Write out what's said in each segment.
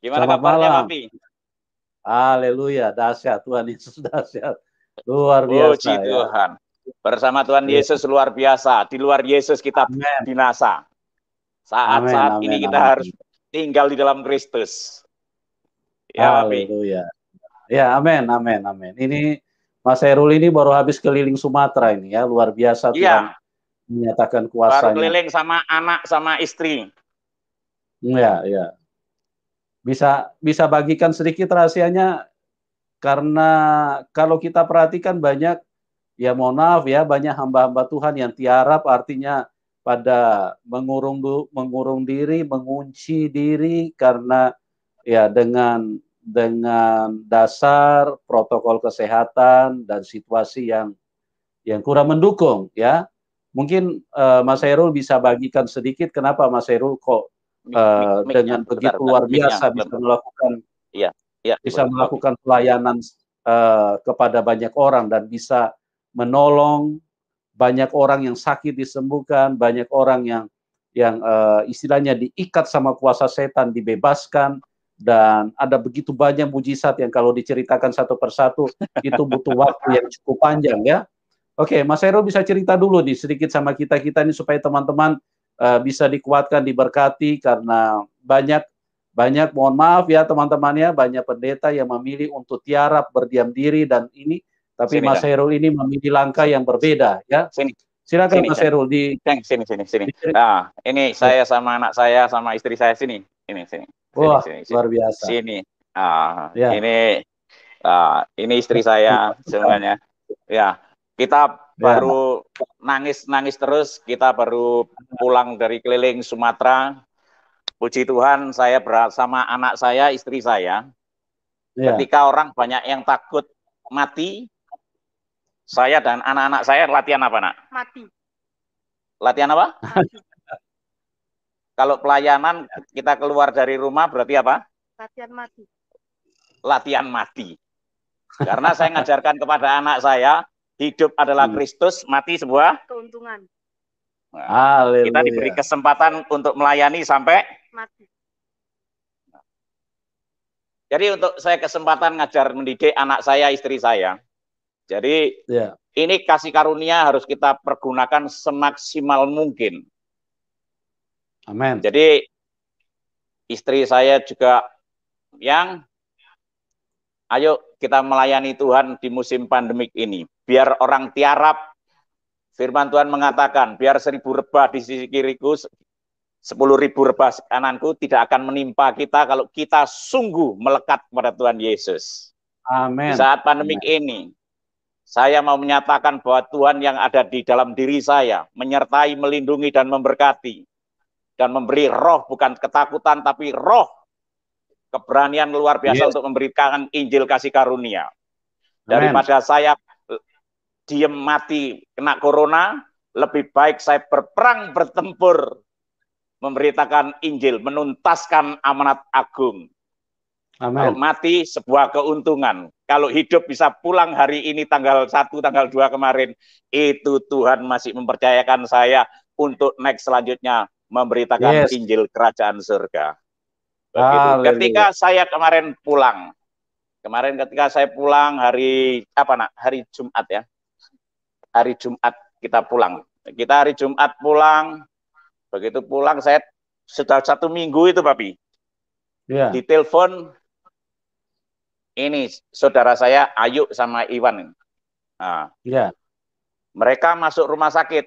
Gimana Selamat kabarnya, malam. Papi? Haleluya, dahsyat Tuhan Yesus dahsyat. Luar biasa Puji ya. Tuhan. Bersama Tuhan Ya. Yesus luar biasa. Di luar Yesus kita Amin. binasa. Amin, Saat-saat ini amin, kita harus amin. tinggal di dalam Kristus. Ya, Papi. Haleluya. Ya, amin, amin, amin. Ini Mas Herul ini baru habis keliling Sumatera ini ya, luar biasa Tuhan Iya, menyatakan baru kuasanya. keliling sama anak sama istri. Ya, ya. Bisa bagikan sedikit rahasianya karena kalau kita perhatikan banyak ya mohon maaf ya banyak hamba-hamba Tuhan yang tiarap artinya pada mengurung diri, mengunci diri karena ya dengan dasar protokol kesehatan dan situasi yang kurang mendukung ya. Mungkin Mas Herul bisa bagikan sedikit kenapa Mas Herul kok Mic-nya, dengan bentar, begitu bentar. luar Mic-nya. biasa Iya, iya, bisa Papi. melakukan pelayanan kepada banyak orang dan bisa menolong banyak orang yang sakit disembuhkan, banyak orang yang istilahnya diikat sama kuasa setan dibebaskan dan ada begitu banyak mujizat yang kalau diceritakan satu persatu itu butuh waktu yang cukup panjang ya. Oke, Mas Heru bisa cerita dulu nih sedikit sama kita ini supaya teman-teman bisa dikuatkan, diberkati karena banyak mohon maaf ya teman-temannya banyak pendeta yang memilih untuk tiarap berdiam diri dan ini tapi Sini, Mas Cang. Herul ini memilih langkah yang berbeda ya. Sini, Silakan sini, Mas Cang. Herul Cang, sini. Nah, ini saya sama anak saya sama istri saya sini. Wah, Sini. luar biasa. Sini. Ya. Ini istri saya semuanya. Ya, kita Ya. baru nangis terus. Kita baru pulang dari keliling Sumatera. Puji Tuhan, saya bersama anak saya, istri saya. Ya. Ketika orang banyak yang takut mati, saya dan anak-anak saya latihan apa, Nak? Mati. Latihan apa? Mati. Kalau pelayanan kita keluar dari rumah berarti apa? Latihan mati. Latihan mati. Karena saya ngajarkan kepada anak saya, hidup adalah Kristus, mati sebuah keuntungan. Nah, kita diberi kesempatan untuk melayani sampai mati. Jadi untuk saya kesempatan ngajar mendidik anak saya, istri saya. Jadi ini kasih karunia harus kita pergunakan semaksimal mungkin. Amin. Jadi istri saya juga ayo kita melayani Tuhan di musim pandemik ini. Biar orang tiarap, firman Tuhan mengatakan, biar 1000 rebah di sisi kiriku, 10.000 rebah kananku tidak akan menimpa kita kalau kita sungguh melekat kepada Tuhan Yesus. Amin. Di saat pandemik ini, saya mau menyatakan bahwa Tuhan yang ada di dalam diri saya menyertai, melindungi, dan memberkati. Dan memberi roh, bukan ketakutan, tapi roh keberanian luar biasa untuk memberikan Injil kasih karunia. Daripada saya diem mati kena corona, lebih baik saya berperang, bertempur, memberitakan Injil, menuntaskan amanat agung. Amen. Kalau mati sebuah keuntungan. Kalau hidup bisa pulang hari ini tanggal 1, tanggal 2 kemarin, itu Tuhan masih mempercayakan saya untuk next selanjutnya memberitakan Injil kerajaan surga. Begitu. Ketika saya kemarin pulang, ketika saya pulang hari Jumat ya. Hari Jumat kita pulang. Kita hari Jumat pulang. Begitu pulang saya sudah 1 minggu itu, Papi. Ditelepon ini saudara saya Ayu sama Iwan. Nah, mereka masuk rumah sakit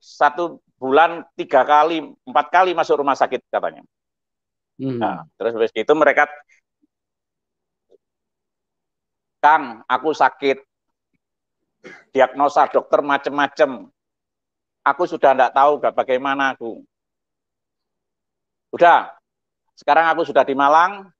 1 bulan 3 kali, 4 kali masuk rumah sakit katanya. Nah, terus habis itu mereka, Kang, aku sakit, diagnosa dokter macam-macam. Aku sudah tidak tahu bagaimana aku. Udah, sekarang aku sudah di Malang,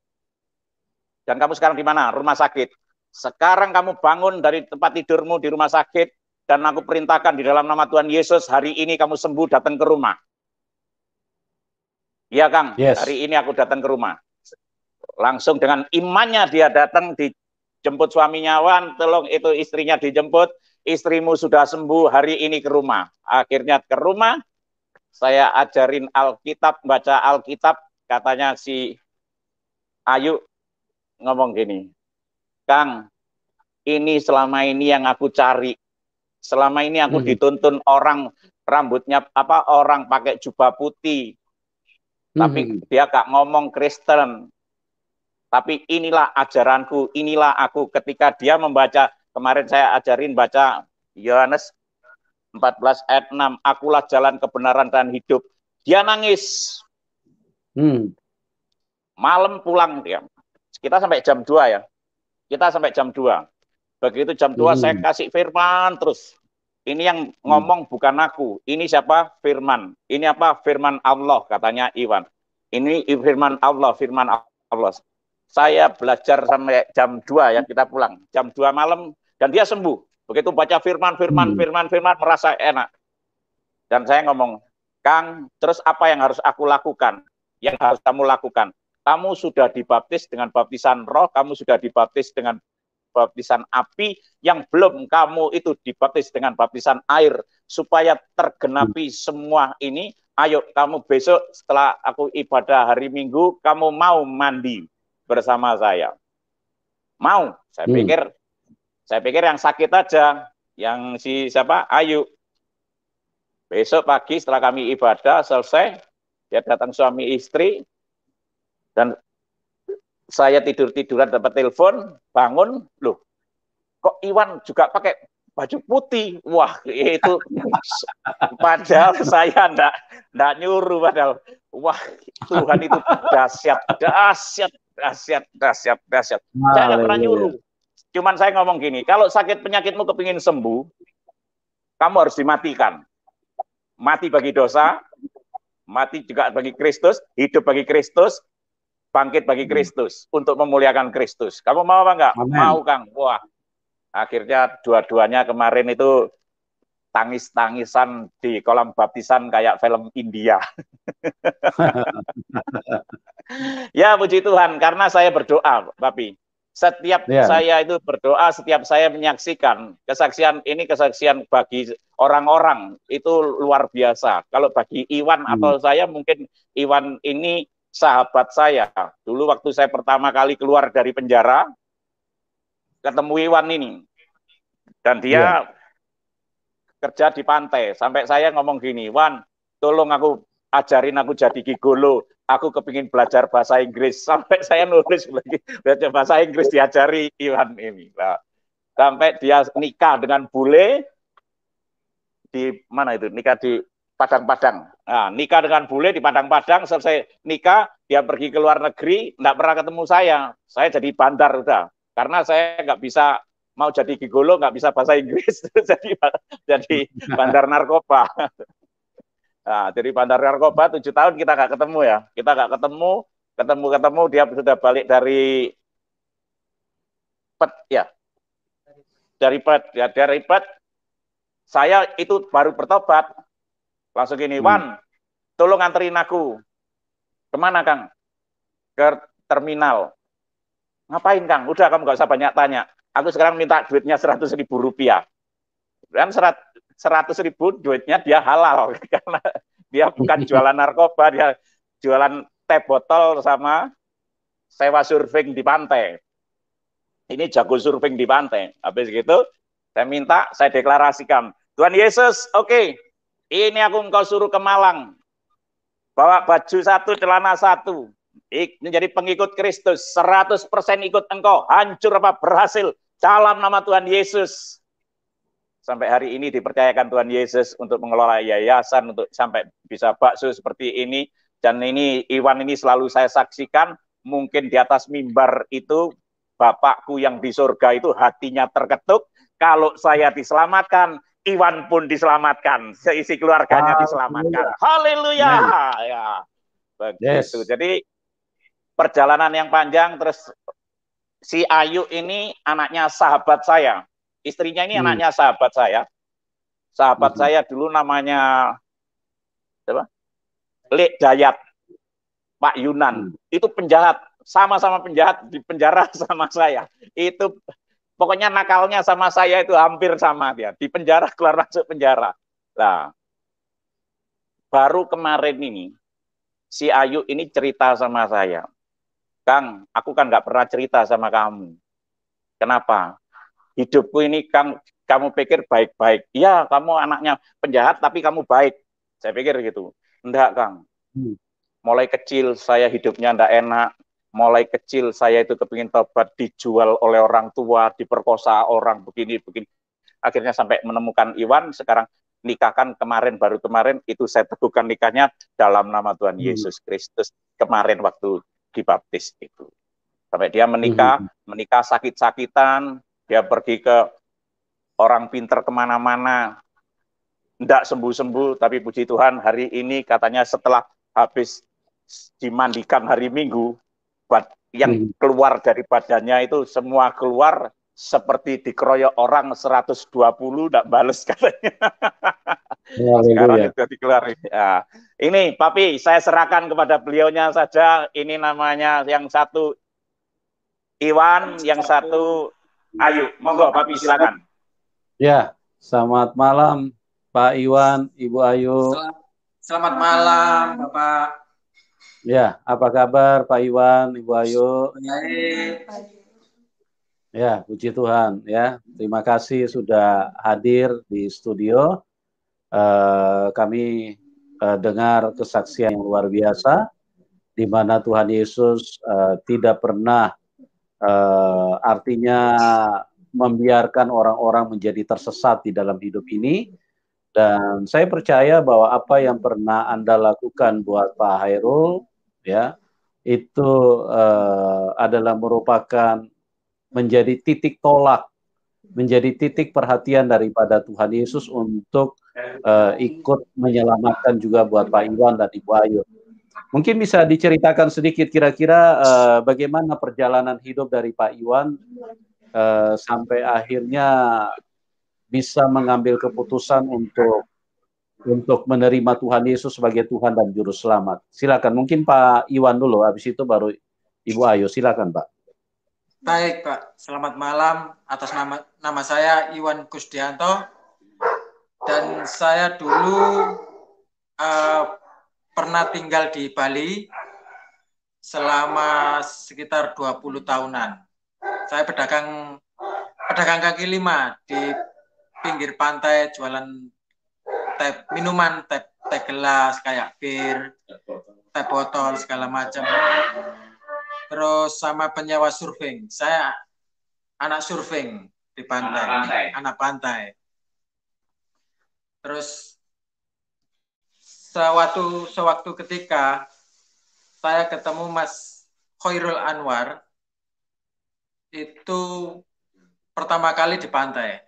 dan kamu sekarang di mana? Rumah sakit. Sekarang kamu bangun dari tempat tidurmu di rumah sakit, dan aku perintahkan di dalam nama Tuhan Yesus, hari ini kamu sembuh, datang ke rumah. Iya, Kang, hari ini aku datang ke rumah. Langsung dengan imannya dia datang, dijemput suaminya, Wan, tolong itu istrinya dijemput, istrimu sudah sembuh, hari ini ke rumah. Akhirnya ke rumah, saya ajarin Alkitab, baca Alkitab, katanya si Ayu ngomong gini, Kang, ini selama ini yang aku cari. Selama ini aku dituntun orang rambutnya orang pakai jubah putih. Tapi dia gak ngomong Kristen. Tapi inilah ajaranku, inilah aku. Ketika dia membaca, kemarin saya ajarin baca Yohanes 14 ayat 6, akulah jalan kebenaran dan hidup. Dia nangis. Malam pulang dia. Kita sampai jam 2 ya. Kita sampai jam 2. Begitu jam 2 saya kasih firman terus. Ini yang ngomong bukan aku. Ini siapa? Firman. Ini apa? Firman Allah, katanya Iwan. Ini firman Allah, firman Allah. Saya belajar sampai jam 2 ya, kita pulang. Jam 2 malam dan dia sembuh. Begitu baca firman, merasa enak. Dan saya ngomong, Kang, terus apa yang harus aku lakukan? Yang harus kamu lakukan? Kamu sudah dibaptis dengan baptisan roh, kamu sudah dibaptis dengan baptisan api, yang belum kamu itu dibaptis dengan baptisan air, supaya tergenapi semua ini. Ayo kamu besok setelah aku ibadah hari Minggu, kamu mau mandi bersama saya. Mau? Saya pikir yang sakit aja, yang si siapa? Ayu. Besok pagi setelah kami ibadah selesai, dia datang suami istri, dan saya tidur-tiduran dapat telepon, bangun, loh, kok Iwan juga pakai baju putih? Wah, itu padahal saya enggak nyuruh, padahal. Wah, Tuhan itu dahsyat. Saya enggak pernah nyuruh. Cuman saya ngomong gini, kalau sakit penyakitmu kepingin sembuh, kamu harus dimatikan. Mati bagi dosa, mati juga bagi Kristus, hidup bagi Kristus, bangkit bagi Kristus, untuk memuliakan Kristus. Kamu mau apa enggak? Amen. Mau, Kang. Wah, akhirnya dua-duanya kemarin itu tangis-tangisan di kolam baptisan kayak film India. Ya, puji Tuhan, karena saya berdoa, Bapi. Setiap saya itu berdoa, setiap saya menyaksikan kesaksian ini, kesaksian bagi orang-orang itu luar biasa. Kalau bagi Iwan atau saya, mungkin Iwan ini sahabat saya. Dulu waktu saya pertama kali keluar dari penjara, ketemu Iwan ini. Dan dia kerja di pantai. Sampai saya ngomong gini, Wan, tolong aku ajarin aku jadi gigolo. Aku kepingin belajar bahasa Inggris. Sampai saya nulis belajar bahasa Inggris diajari Iwan ini. Nah, sampai dia nikah dengan bule di mana itu? Nikah di Padang-Padang. Nah, nikah dengan bule di Padang-Padang, selesai nikah, dia pergi ke luar negeri, enggak pernah ketemu saya. Saya jadi bandar udah. Karena saya nggak bisa, mau jadi gigolo, nggak bisa bahasa Inggris, jadi bandar narkoba. Nah, jadi bandar narkoba 7 tahun kita nggak ketemu ya. Kita nggak ketemu, dia sudah balik dari dari Pet. Saya itu baru bertobat. Langsung gini, Wan, tolong anterin aku. Kemana, Kang? Ke terminal. Ngapain, Kang? Udah, kamu nggak usah banyak tanya. Aku sekarang minta duitnya 100.000 rupiah. Dan 100.000 duitnya dia halal. Karena dia bukan jualan narkoba, dia jualan teh botol sama sewa surfing di pantai. Ini jago surfing di pantai. Habis gitu, saya deklarasikan, Tuhan Yesus, oke, ini aku engkau suruh ke Malang. Bawa baju 1, celana 1. Menjadi pengikut Kristus, 100% ikut engkau, hancur apa berhasil, dalam nama Tuhan Yesus. Sampai hari ini dipercayakan Tuhan Yesus untuk mengelola yayasan, untuk sampai bisa bakso seperti ini. Dan ini Iwan ini selalu saya saksikan, mungkin di atas mimbar itu Bapakku yang di surga itu hatinya terketuk. Kalau saya diselamatkan, Iwan pun diselamatkan, seisi keluarganya diselamatkan. Haleluya. Ya, begitu. Jadi perjalanan yang panjang. Terus si Ayu ini anaknya sahabat saya. Istrinya ini anaknya sahabat saya. Sahabat saya dulu namanya siapa? Lek Dayat, Pak Yunan. Itu penjahat, sama-sama penjahat, di penjara sama saya. Itu pokoknya nakalnya sama saya itu hampir sama dia. Di penjara, keluar masuk penjara. Nah, baru kemarin ini si Ayu ini cerita sama saya. Kang, aku kan nggak pernah cerita sama kamu. Kenapa? Hidupku ini, Kang, kamu pikir baik-baik. Iya, kamu anaknya penjahat, tapi kamu baik. Saya pikir gitu. Enggak, Kang. Mulai kecil saya hidupnya enggak enak. Mulai kecil saya itu kepingin tobat, dijual oleh orang tua, diperkosa orang, begini-begini. Akhirnya sampai menemukan Iwan, sekarang nikahkan baru kemarin, itu saya teguhkan nikahnya dalam nama Tuhan Yesus Kristus. Kemarin waktu dibaptis itu. Sampai dia menikah sakit-sakitan, dia pergi ke orang pinter kemana-mana, tidak sembuh-sembuh, tapi puji Tuhan hari ini katanya setelah habis dimandikan hari Minggu, yang keluar dari badannya itu semua keluar seperti dikeroyok orang 120, tidak bales katanya. Sekarang itu dikeluar. Ya. Ini Papi, saya serahkan kepada beliaunya saja. Ini namanya yang satu Iwan, yang satu Ayu. Monggo Papi, silakan. Ya, selamat malam Pak Iwan, Ibu Ayu. Selamat malam Bapak. Ya, apa kabar Pak Iwan, Ibu Ayu? Baik. Ya, puji Tuhan ya. Terima kasih sudah hadir di studio. Kami dengar kesaksian yang luar biasa, di mana Tuhan Yesus tidak pernah artinya membiarkan orang-orang menjadi tersesat di dalam hidup ini. Dan saya percaya bahwa apa yang pernah Anda lakukan buat Pak Hairul, ya, itu adalah merupakan menjadi titik tolak, menjadi titik perhatian daripada Tuhan Yesus untuk ikut menyelamatkan juga buat Pak Iwan dan Ibu Ayu. Mungkin bisa diceritakan sedikit kira-kira bagaimana perjalanan hidup dari Pak Iwan sampai akhirnya bisa mengambil keputusan untuk menerima Tuhan Yesus sebagai Tuhan dan Juru Selamat. Silakan, mungkin Pak Iwan dulu, habis itu baru Ibu Ayu. Silakan, Pak. Baik, Pak. Selamat malam. Atas nama saya Iwan Kusdianto, dan saya dulu pernah tinggal di Bali selama sekitar 20 tahunan. Saya pedagang kaki lima di pinggir pantai, jualan minuman, teh gelas kayak bir, teh botol segala macam. Terus sama penyewa surfing. Saya anak surfing di pantai, anak pantai. Terus sewaktu ketika saya ketemu Mas Khairul Anwar, itu pertama kali di pantai.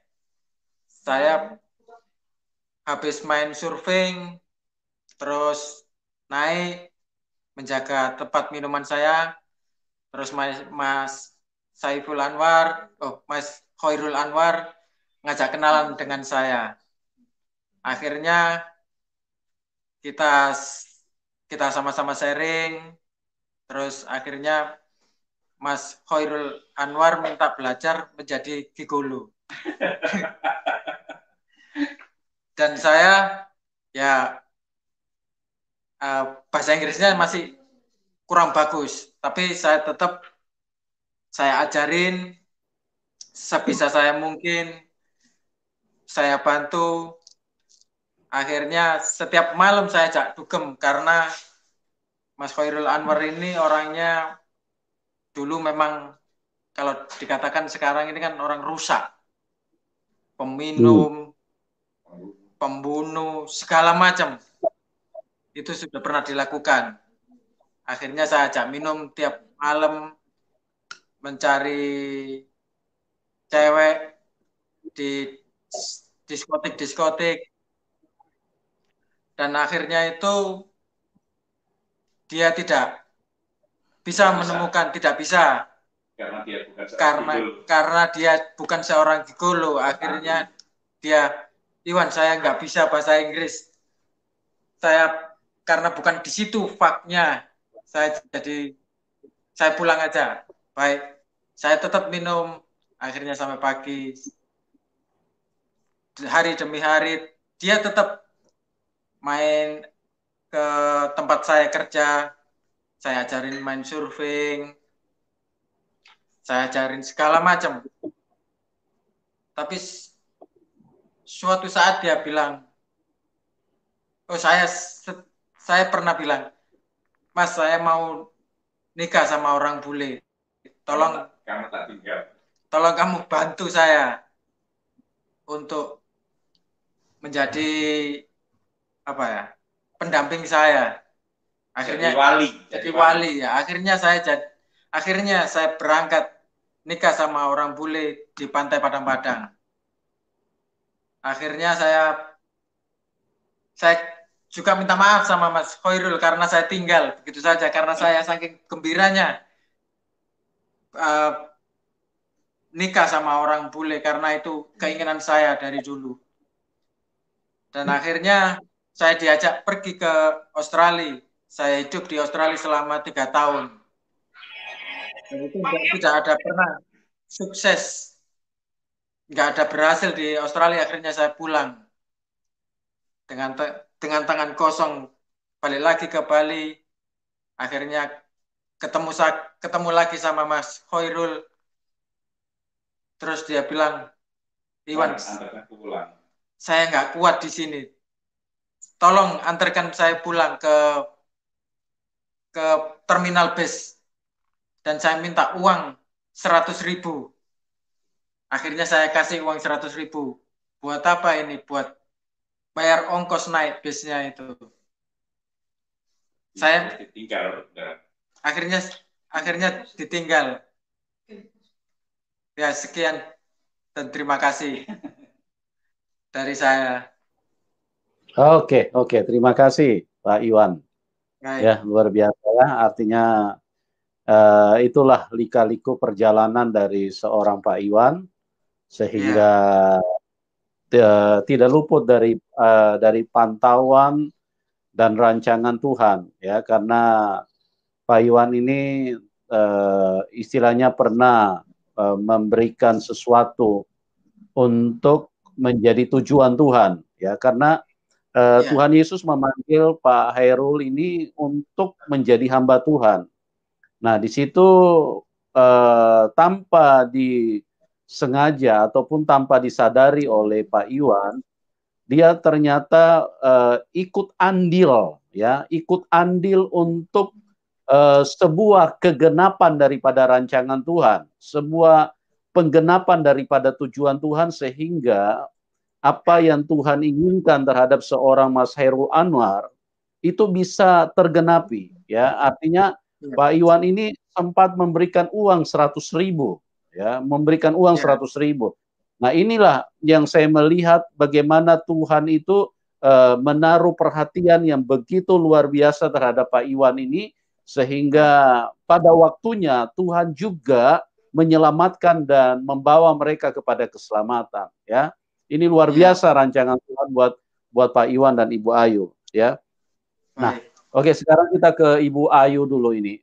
Saya habis main surfing, terus naik menjaga tempat minuman saya, terus Mas Saiful Anwar, Mas Khairul Anwar ngajak kenalan dengan saya. Akhirnya kita sama-sama sharing, terus akhirnya Mas Khairul Anwar minta belajar menjadi gigolo. Dan saya ya bahasa Inggrisnya masih kurang bagus, tapi saya tetap saya ajarin sebisa saya mungkin, saya bantu. Akhirnya setiap malam saya ajak dugem karena Mas Khairul Anwar ini orangnya dulu memang kalau dikatakan sekarang ini kan orang rusak, peminum, pembunuh, segala macam. Itu sudah pernah dilakukan. Akhirnya saya ajak minum tiap malam, mencari cewek di diskotik. Dan akhirnya itu dia tidak bisa menemukan, tidak bisa. Karena dia bukan seorang gigolo. Akhirnya dia, Iwan, saya nggak bisa bahasa Inggris. Karena bukan di situ faktnya, saya pulang aja. Baik, saya tetap minum, akhirnya sampai pagi, hari demi hari, dia tetap main ke tempat saya kerja, saya ajarin main surfing, saya ajarin segala macam. Tapi suatu saat dia bilang, oh saya pernah bilang, Mas, saya mau nikah sama orang bule. Tolong kamu bantu saya untuk menjadi apa ya, pendamping saya. Akhirnya jadi wali ya. Akhirnya saya berangkat nikah sama orang bule di pantai Padang-Padang. Akhirnya saya juga minta maaf sama Mas Khairul karena saya tinggal begitu saja, karena saya saking gembiranya nikah sama orang bule, karena itu keinginan saya dari dulu. Dan akhirnya saya diajak pergi ke Australia. Saya hidup di Australia selama 3 tahun. Dan itu tidak ada pernah sukses. Nggak ada berhasil di Australia. Akhirnya saya pulang. Dengan tangan kosong. Balik lagi ke Bali. Akhirnya ketemu lagi sama Mas Khairul. Terus dia bilang, Iwan, saya nggak kuat di sini. Tolong antarkan saya pulang ke terminal bus. Dan saya minta uang 100.000. Akhirnya saya kasih uang 100.000. Buat apa ini? Buat bayar ongkos naik busnya itu. Saya ditinggal. Akhirnya ditinggal. Ya, sekian dan terima kasih dari saya. Oke, terima kasih Pak Iwan. Baik. Ya, luar biasa ya. Artinya itulah lika-liku perjalanan dari seorang Pak Iwan, sehingga tidak luput dari pantauan dan rancangan Tuhan, ya, karena Pak Iwan ini istilahnya pernah memberikan sesuatu untuk menjadi tujuan Tuhan, ya, karena Tuhan Yesus memanggil Pak Khairul ini untuk menjadi hamba Tuhan. Nah, di situ tanpa disengaja ataupun tanpa disadari oleh Pak Iwan, dia ternyata ikut andil, ya, ikut andil untuk sebuah kegenapan daripada rancangan Tuhan, sebuah penggenapan daripada tujuan Tuhan, sehingga apa yang Tuhan inginkan terhadap seorang Mas Khairul Anwar itu bisa tergenapi, ya. Artinya Pak Iwan ini sempat memberikan uang 100.000, ya, memberikan uang 100.000. Nah, inilah yang saya melihat bagaimana Tuhan itu menaruh perhatian yang begitu luar biasa terhadap Pak Iwan ini, sehingga pada waktunya Tuhan juga menyelamatkan dan membawa mereka kepada keselamatan, ya. Ini luar biasa rancangan Tuhan buat Pak Iwan dan Ibu Ayu, ya. Nah, oke, sekarang kita ke Ibu Ayu dulu ini.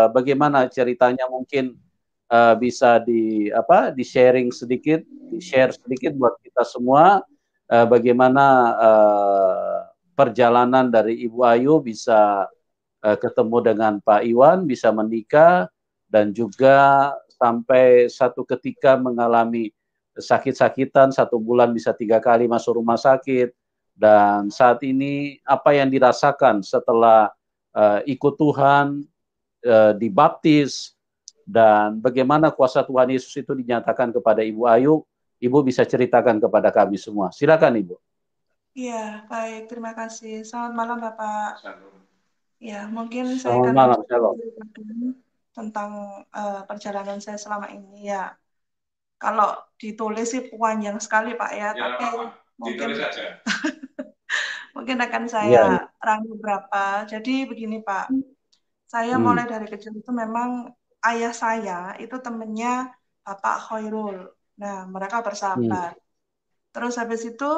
Bagaimana ceritanya, mungkin bisa di sharing sedikit, share sedikit buat kita semua bagaimana perjalanan dari Ibu Ayu bisa ketemu dengan Pak Iwan, bisa menikah, dan juga sampai satu ketika mengalami sakit-sakitan, 1 bulan bisa 3 kali masuk rumah sakit, dan saat ini apa yang dirasakan setelah ikut Tuhan, dibaptis, dan bagaimana kuasa Tuhan Yesus itu dinyatakan kepada Ibu Ayu. Ibu bisa ceritakan kepada kami semua. Silakan Ibu. Iya, baik, terima kasih. Selamat malam Bapak. Ya, mungkin saya Selamat akan malam, menceritakan tentang perjalanan saya selama ini, ya. Kalau ditulis sih panjang sekali Pak, ya, tapi mungkin mungkin akan saya rangkum berapa. Jadi begini Pak, saya mulai dari kecil itu memang ayah saya itu temennya Bapak Khairul. Nah, mereka bersahabat. Terus habis itu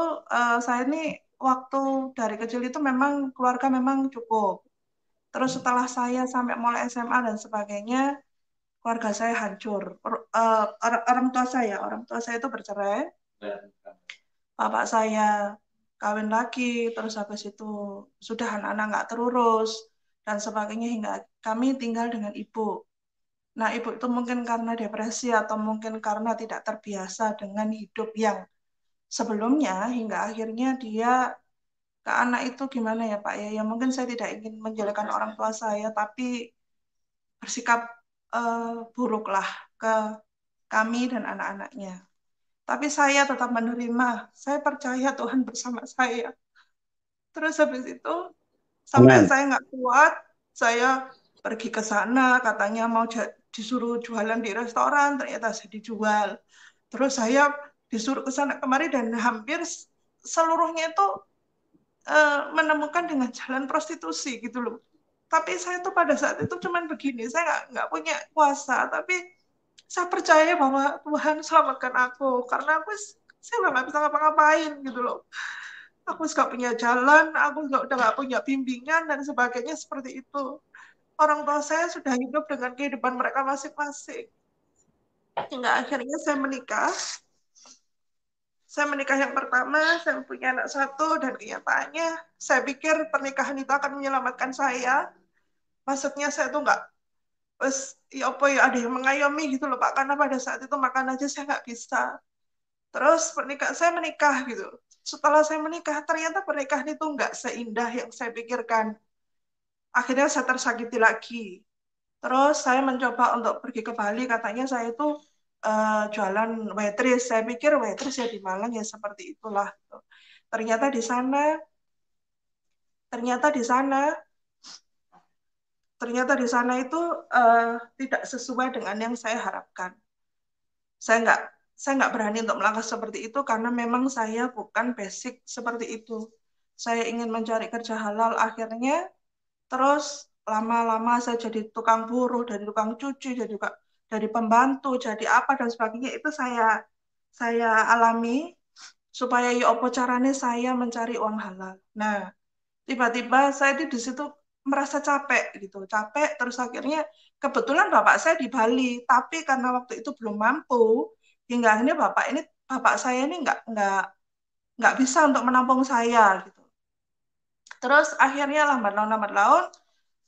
saya ini waktu dari kecil itu memang keluarga memang cukup. Terus setelah saya sampai mulai SMA dan sebagainya, keluarga saya hancur. Orang tua saya itu bercerai. Bapak saya kawin lagi, terus habis itu sudah anak-anak nggak terurus dan sebagainya, hingga kami tinggal dengan ibu. Nah, ibu itu mungkin karena depresi atau mungkin karena tidak terbiasa dengan hidup yang sebelumnya, hingga akhirnya dia ke anak itu gimana ya Pak ya? Ya mungkin saya tidak ingin menjelekkan orang tua saya, tapi bersikap buruklah ke kami dan anak-anaknya. Tapi saya tetap menerima. Saya percaya Tuhan bersama saya. Terus habis itu, sampai Amen. saya nggak kuat, saya pergi ke sana, katanya mau disuruh jualan di restoran, ternyata saya dijual. Terus saya disuruh ke sana kemari dan hampir seluruhnya itu menemukan dengan jalan prostitusi gitu loh. Tapi saya tuh pada saat itu cuman begini, saya nggak punya kuasa, tapi saya percaya bahwa Tuhan selamatkan aku, karena saya nggak bisa ngapa-ngapain gitu loh. Aku nggak punya jalan, aku udah nggak punya bimbingan dan sebagainya seperti itu. Orang tua saya sudah hidup dengan kehidupan mereka masing-masing. Hingga akhirnya saya menikah. Saya menikah yang pertama, saya punya anak satu, dan kenyataannya saya pikir pernikahan itu akan menyelamatkan saya. Maksudnya saya tuh nggak, ya apa ya, ada yang mengayomi gitu loh Pak, karena pada saat itu makan aja saya nggak bisa. Terus saya menikah gitu. Setelah saya menikah, ternyata pernikahan itu nggak seindah yang saya pikirkan. Akhirnya saya tersakiti lagi. Terus saya mencoba untuk pergi ke Bali, katanya saya itu jualan waitress. Saya pikir waitress ya di Malang ya seperti itulah. Ternyata di sana itu tidak sesuai dengan yang saya harapkan. Saya nggak berani untuk melangkah seperti itu karena memang saya bukan basic seperti itu. Saya ingin mencari kerja halal, akhirnya terus lama-lama saya jadi tukang buruh, dari tukang cuci, dari pembantu, jadi apa dan sebagainya. Itu saya alami supaya ya apa caranya saya mencari uang halal. Nah, tiba-tiba saya di situ merasa capek gitu, terus akhirnya kebetulan bapak saya di Bali, tapi karena waktu itu belum mampu, hingga akhirnya bapak saya ini nggak bisa untuk menampung saya gitu. Terus akhirnya lambat laun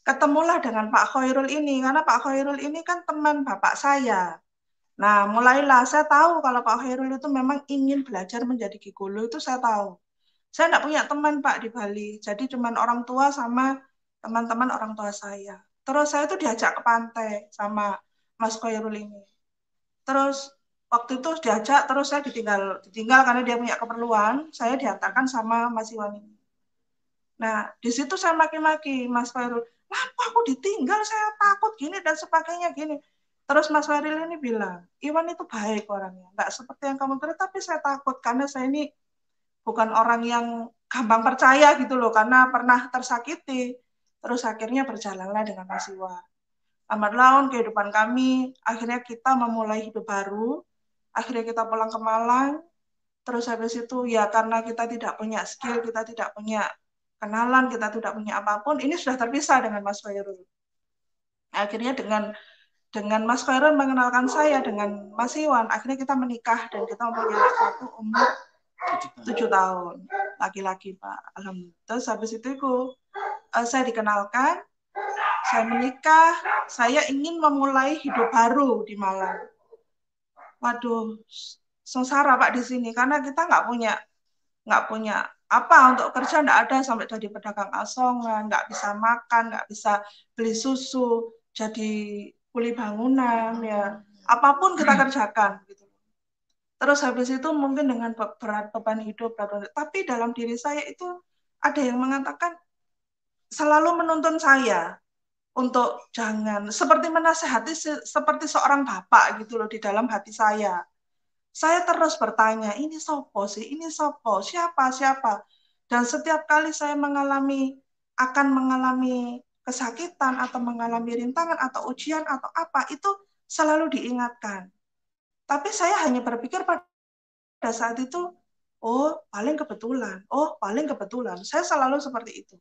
ketemulah dengan Pak Khairul ini, karena Pak Khairul ini kan teman bapak saya. Nah, mulailah saya tahu kalau Pak Khairul itu memang ingin belajar menjadi gigolo, itu saya tahu. Saya nggak punya teman Pak di Bali, jadi cuma orang tua sama teman-teman orang tua saya. Terus saya tuh diajak ke pantai sama Mas Khairul ini. Terus waktu itu diajak, terus saya ditinggal karena dia punya keperluan, saya diantarkan sama Mas Iwan ini. Nah, di situ saya maki-maki Mas Khairul, kenapa aku ditinggal, saya takut gini dan sebagainya gini. Terus Mas Khairul ini bilang, Iwan itu baik orangnya, nggak seperti yang kamu kira, tapi saya takut karena saya ini bukan orang yang gampang percaya gitu loh, karena pernah tersakiti. Terus akhirnya berjalanlah dengan Mas Iwan. Lambat laun kehidupan kami, akhirnya kita memulai hidup baru, akhirnya kita pulang ke Malang. Terus habis itu ya karena kita tidak punya skill, kita tidak punya kenalan, kita tidak punya apapun, ini sudah terpisah dengan Mas Khairul. Akhirnya dengan Mas Khairul mengenalkan saya dengan Mas Iwan, akhirnya kita menikah dan kita mempunyai anak satu umur 7 tahun, laki-laki Pak. Alhamdulillah. Terus habis itu saya dikenalkan, saya menikah, saya ingin memulai hidup baru di Malang. Waduh, sengsara Pak di sini karena kita nggak punya apa untuk kerja, nggak ada, sampai jadi pedagang asongan, nggak bisa makan, nggak bisa beli susu, jadi kuli bangunan ya, apapun kita kerjakan gitu. Terus habis itu mungkin dengan berat beban hidup, tapi dalam diri saya itu ada yang mengatakan selalu menuntun saya untuk jangan, seperti menasehati seperti seorang bapak gitu loh di dalam hati saya. Saya terus bertanya, ini sopo sih? Ini sopo? Siapa? Dan setiap kali saya akan mengalami kesakitan atau mengalami rintangan atau ujian atau apa, itu selalu diingatkan. Tapi saya hanya berpikir pada saat itu, oh paling kebetulan. Saya selalu seperti itu.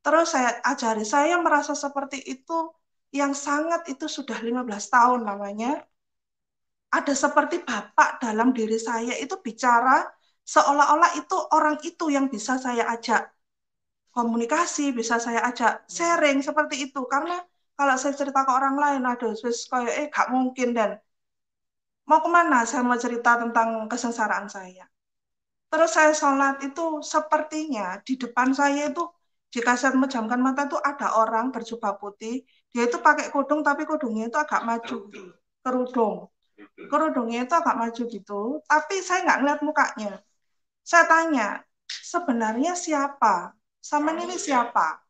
Terus saya ajari, saya merasa seperti itu yang sangat itu sudah 15 tahun namanya. Ada seperti bapak dalam diri saya itu bicara seolah-olah itu orang itu yang bisa saya ajak komunikasi, bisa saya ajak sharing seperti itu. Karena kalau saya cerita ke orang lain, aduh, kayak gak mungkin, dan mau kemana saya mau cerita tentang kesengsaraan saya. Terus saya sholat itu sepertinya di depan saya itu, jika saya memejamkan mata itu ada orang berjubah putih, dia itu pakai kerudung tapi kerudungnya itu agak maju gitu. Kerudungnya itu agak maju gitu, tapi saya nggak ngeliat mukanya. Saya tanya, sebenarnya siapa? Sama ini siapa?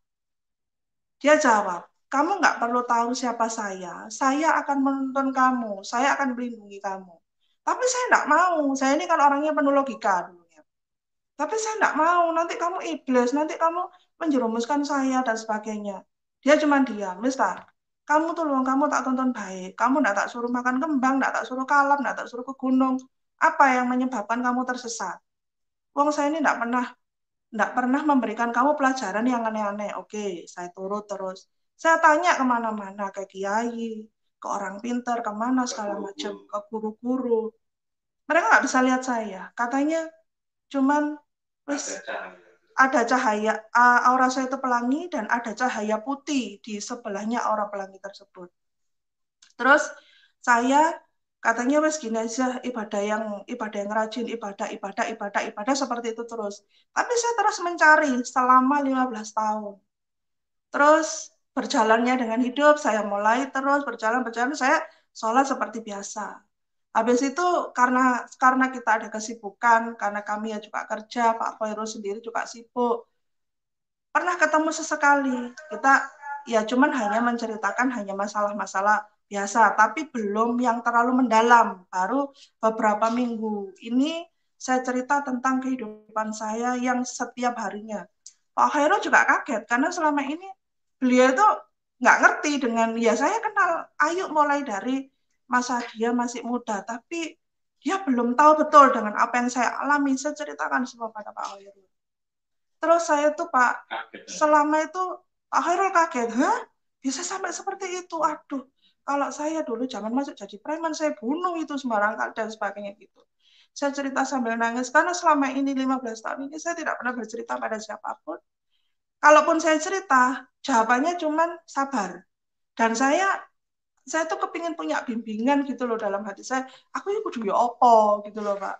Dia jawab, kamu nggak perlu tahu siapa saya akan menuntun kamu, saya akan melindungi kamu. Tapi saya nggak mau, saya ini kan orangnya penuh logika dulunya. Tapi saya nggak mau, nanti kamu iblis, nanti kamu menjerumuskan saya dan sebagainya. Dia cuma diam, Mister. Kamu tolong, kamu tak tonton baik. Kamu nggak tak suruh makan kembang, nggak tak suruh kalap, nggak tak suruh ke gunung. Apa yang menyebabkan kamu tersesat? Wong saya ini nggak pernah memberikan kamu pelajaran yang aneh-aneh. Oke, saya turut terus. Saya tanya kemana-mana, ke kiai, ke orang pintar, kemana segala macam, ke guru-guru. Mereka nggak bisa lihat saya. Katanya cuman ada cahaya, aura saya itu pelangi dan ada cahaya putih di sebelahnya aura pelangi tersebut. Terus saya katanya wes gini aja, ibadah yang rajin, ibadah seperti itu terus. Tapi saya terus mencari selama 15 tahun. Terus berjalannya dengan hidup, saya mulai terus berjalan, saya sholat seperti biasa. Habis itu karena kita ada kesibukan, karena kami ya juga kerja, Pak Khairul sendiri juga sibuk. Pernah ketemu sesekali, kita ya cuman hanya menceritakan hanya masalah-masalah biasa, tapi belum yang terlalu mendalam. Baru beberapa minggu ini saya cerita tentang kehidupan saya yang setiap harinya. Pak Khairul juga kaget, karena selama ini beliau itu nggak ngerti dengan, ya saya kenal Ayu mulai dari masa dia masih muda, tapi dia belum tahu betul dengan apa yang saya alami. Saya ceritakan semua pada Pak Khairul. Terus saya tuh Pak, selama itu Pak Khairul kaget, hah? Bisa sampai seperti itu? Aduh, kalau saya dulu zaman masuk jadi preman, saya bunuh itu sembarang dan sebagainya gitu. Saya cerita sambil nangis, karena selama ini 15 tahun ini saya tidak pernah bercerita pada siapapun. Kalaupun saya cerita, jawabannya cuman sabar. Dan saya tuh kepingin punya bimbingan gitu loh dalam hati saya. Aku ya kudu ya opo gitu loh Pak.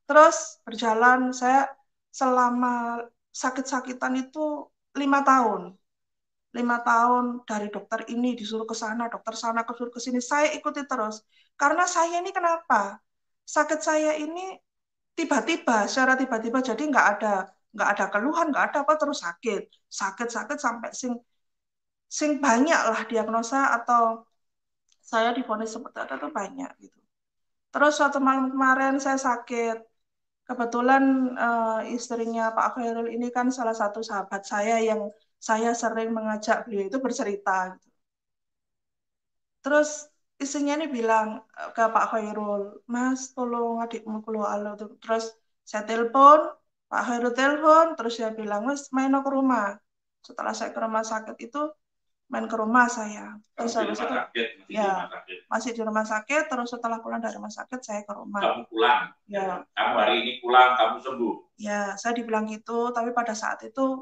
Terus berjalan, saya selama sakit-sakitan itu 5 tahun. 5 tahun dari dokter ini disuruh ke sana, dokter sana disuruh ke sini. Saya ikuti terus. Karena saya ini kenapa? Sakit saya ini tiba-tiba, secara tiba-tiba, jadi nggak ada keluhan, nggak ada apa, terus sakit sampai sing banyak lah diagnosa atau saya divonis seperti itu banyak gitu. Terus suatu malam kemarin saya sakit, kebetulan istrinya Pak Khairul ini kan salah satu sahabat saya yang saya sering mengajak beliau itu bercerita gitu. Terus istrinya ini bilang ke Pak Khairul, Mas tolong adikmu keluar. Terus saya telepon, Pak Khairul telepon, terus dia bilang, Mas main ke rumah. Setelah saya ke rumah sakit itu, main ke rumah saya. Terus habis itu, ya masih di rumah sakit. Terus setelah pulang dari rumah sakit, saya ke rumah. Kamu pulang? Ya. Kamu hari ini pulang, kamu sembuh? Ya, saya dibilang gitu. Tapi pada saat itu,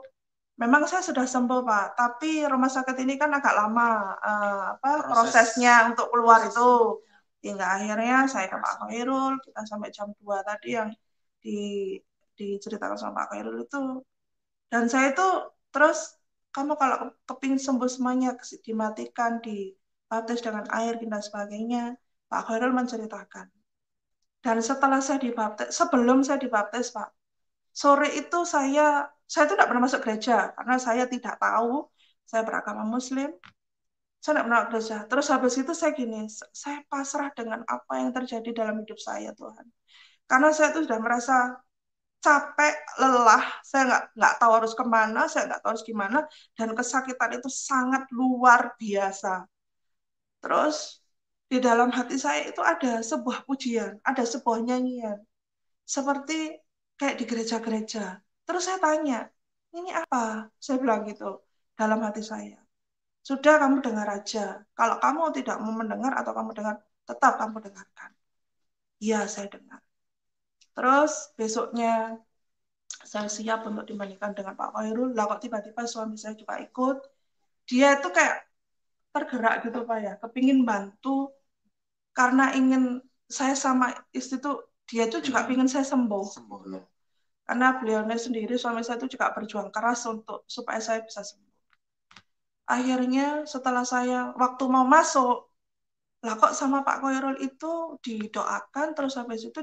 memang saya sudah sembuh Pak. Tapi rumah sakit ini kan agak lama prosesnya untuk keluar itu. Hingga akhirnya saya ke Pak Khairul, kita sampai jam 2 tadi yang diceritakan sama Pak Khairul itu. Dan saya itu terus, kamu kalau kepingin sembuh semuanya, dimatikan, dibaptis dengan air dan sebagainya, Pak Khairul menceritakan. Dan setelah saya dibaptis, sebelum saya dibaptis Pak, sore itu saya itu tidak pernah masuk gereja, karena saya tidak tahu, saya beragama Muslim, saya tidak pernah masuk gereja. Terus habis itu saya gini, saya pasrah dengan apa yang terjadi dalam hidup saya Tuhan. Karena saya itu sudah merasa capek, lelah, saya nggak tahu harus kemana, saya nggak tahu harus gimana, dan kesakitan itu sangat luar biasa. Terus di dalam hati saya itu ada sebuah pujian, ada sebuah nyanyian, seperti kayak di gereja-gereja. Terus saya tanya, ini apa? Saya bilang gitu dalam hati saya. Sudah, kamu dengar aja. Kalau kamu tidak mau mendengar atau kamu dengar, tetap kamu dengarkan. Iya, saya dengar. Terus besoknya saya siap untuk dimandikan dengan Pak Khairul. Lah kok tiba-tiba suami saya juga ikut. Dia itu kayak tergerak gitu Pak ya, kepingin bantu karena ingin saya sama istri tuh dia tuh juga ingin saya sembuh. Karena beliaunya sendiri suami saya itu juga berjuang keras untuk supaya saya bisa sembuh. Akhirnya setelah saya waktu mau masuk, lah kok sama Pak Khoirul itu didoakan terus habis itu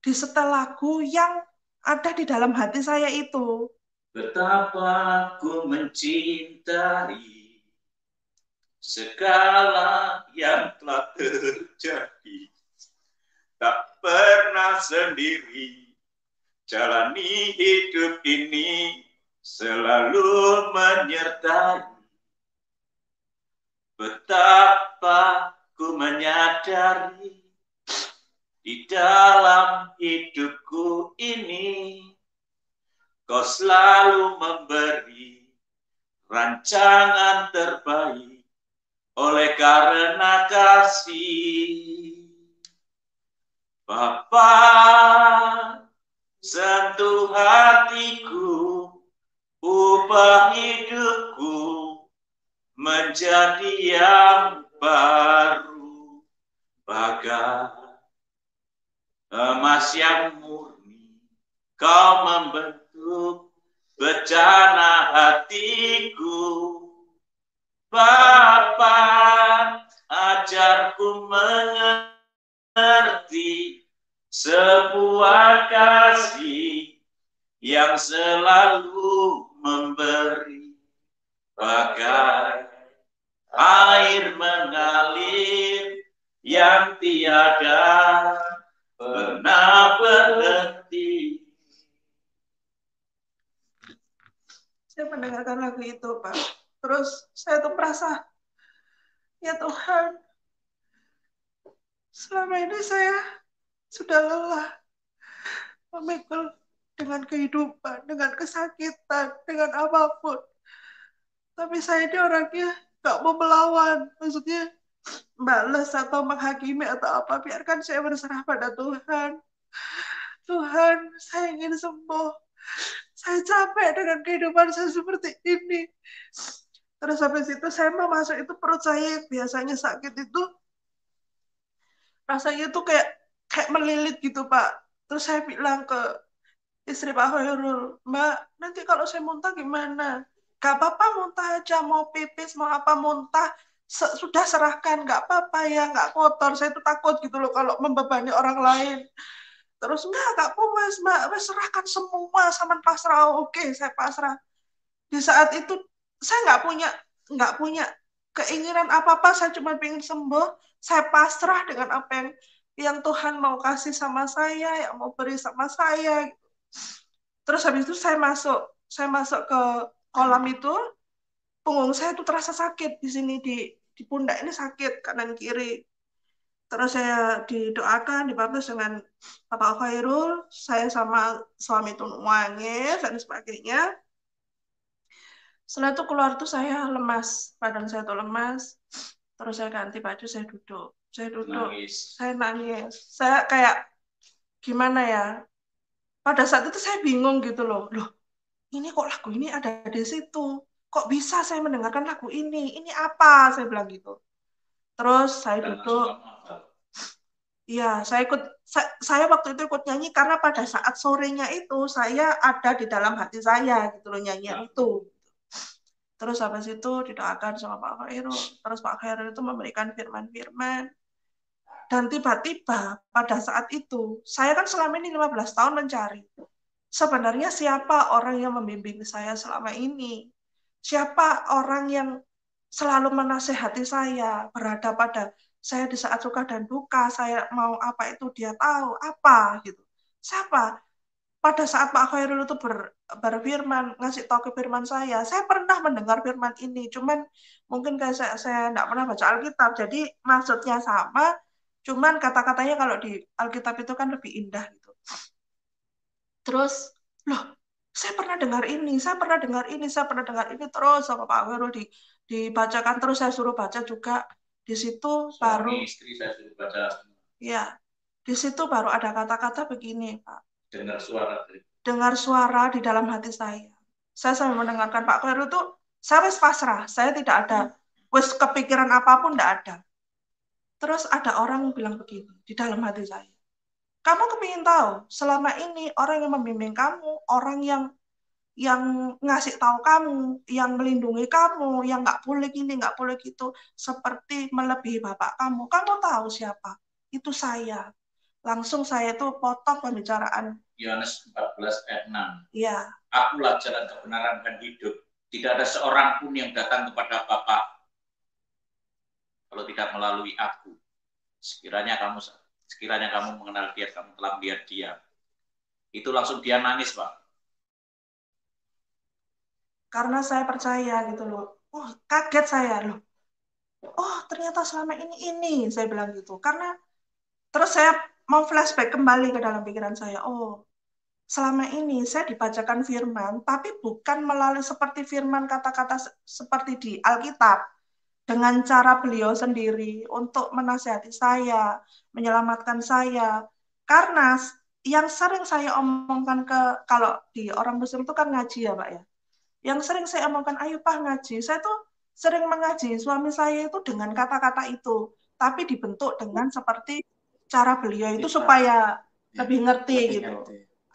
disetel lagu yang ada di dalam hati saya itu. Betapa ku mencintai segala yang telah terjadi, tak pernah sendiri, jalani hidup ini selalu menyertai. Betapa ku menyadari di dalam hidupku ini Kau selalu memberi rancangan terbaik oleh karena kasih. Bapa, sentuh hatiku, ubah hidupku menjadi yang baru, bagai emas yang murni. Kau membentuk bejana hatiku. Bapa, ajarku mengerti sebuah kasih yang selalu memberi, bagai air mengalir yang tiada pernah berhenti. Saya mendengarkan lagu itu, Pak. Terus saya tuh merasa, ya Tuhan, selama ini saya sudah lelah memikul dengan kehidupan, dengan kesakitan, dengan apapun. Tapi saya ini orangnya gak mau melawan. Maksudnya, balas atau menghakimi atau apa. Biarkan saya berserah pada Tuhan. Tuhan, saya ingin sembuh. Saya capek dengan kehidupan saya seperti ini. Terus habis itu saya mau masuk itu perut saya biasanya sakit itu rasanya tuh kayak melilit gitu Pak. Terus saya bilang ke istri Pak Khoirul, Mbak, nanti kalau saya muntah gimana? Gak apa-apa muntah aja, mau pipis, mau apa muntah, sudah serahkan, gak apa-apa ya, gak kotor. Saya tuh takut gitu loh kalau membebani orang lain. Terus enggak puas Mbak, serahkan semua sama pasrah. Oke, saya pasrah. Di saat itu saya nggak punya keinginan apa-apa, saya cuma ingin sembuh. Saya pasrah dengan apa yang Tuhan mau kasih sama saya, yang mau beri sama saya. Terus habis itu saya masuk ke kolam itu, punggung saya tuh terasa sakit di sini di pundak ini sakit kanan kiri. Terus saya didoakan, dibaptis dengan Bapak Khoirul, saya sama suami itu nangis dan sebagainya. Setelah itu keluar tuh saya lemas, badan saya tuh lemas. Terus saya ganti baju, saya duduk, saya nangis. Saya kayak gimana ya? Pada saat itu saya bingung gitu loh. Ini kok lagu ini ada di situ? Kok bisa saya mendengarkan lagu ini? Ini apa? Saya bilang gitu. Terus saya duduk. Iya, saya waktu itu ikut nyanyi karena pada saat sorenya itu saya ada di dalam hati saya gitu loh nyanyian itu. Terus habis itu didoakan sama Pak Khoirul. Terus Pak Khoirul itu memberikan firman-firman. Dan tiba-tiba pada saat itu, saya kan selama ini 15 tahun mencari. Sebenarnya siapa orang yang membimbing saya selama ini? Siapa orang yang selalu menasehati saya, berada pada saya di saat suka dan duka, saya mau apa itu dia tahu, apa gitu. Siapa? Pada saat Pak Khoirul itu berfirman, ngasih tahu ke firman saya pernah mendengar firman ini, cuman mungkin kayak saya tidak pernah baca Alkitab, jadi maksudnya sama, cuman kata-katanya kalau di Alkitab itu kan lebih indah gitu. Terus, saya pernah dengar ini, saya pernah dengar ini terus sama Pak Khoirul dibacakan terus, saya suruh baca juga. Di situ baru istri saya suruh baca. Ya, di situ baru ada kata-kata begini, Pak. Dengar suara di dalam hati saya. Saya sambil mendengarkan Pak Khoirul itu, saya pasrah. Saya tidak ada wes kepikiran apapun enggak ada. Terus ada orang bilang begini di dalam hati saya. Kamu kepingin tahu, selama ini orang yang membimbing kamu, orang yang ngasih tahu kamu, yang melindungi kamu, yang nggak boleh gini, nggak boleh gitu, seperti melebihi bapak kamu. Kamu tahu siapa? Itu saya. Langsung saya tuh potong pembicaraan. Yohanes 14 ayat 6. Iya. Akulah jalan kebenaran dan hidup. Tidak ada seorang pun yang datang kepada Bapa kalau tidak melalui aku. Sekiranya kamu mengenal dia, kamu telah melihat dia. Itu langsung dia nangis, Pak. Karena saya percaya gitu loh. Oh, kaget saya loh. Oh, ternyata selama ini saya bilang gitu. Karena terus saya mau flashback kembali ke dalam pikiran saya. Oh, selama ini saya dibacakan firman, tapi bukan melalui seperti firman kata-kata seperti di Alkitab. Dengan cara beliau sendiri untuk menasihati saya, menyelamatkan saya. Karena yang sering saya omongkan kalau di orang Muslim itu kan ngaji ya Pak ya. Yang sering saya omongkan, ayo Pak ngaji. Saya tuh sering mengaji suami saya itu dengan kata-kata itu, tapi dibentuk dengan seperti cara beliau itu supaya lebih ngerti gitu.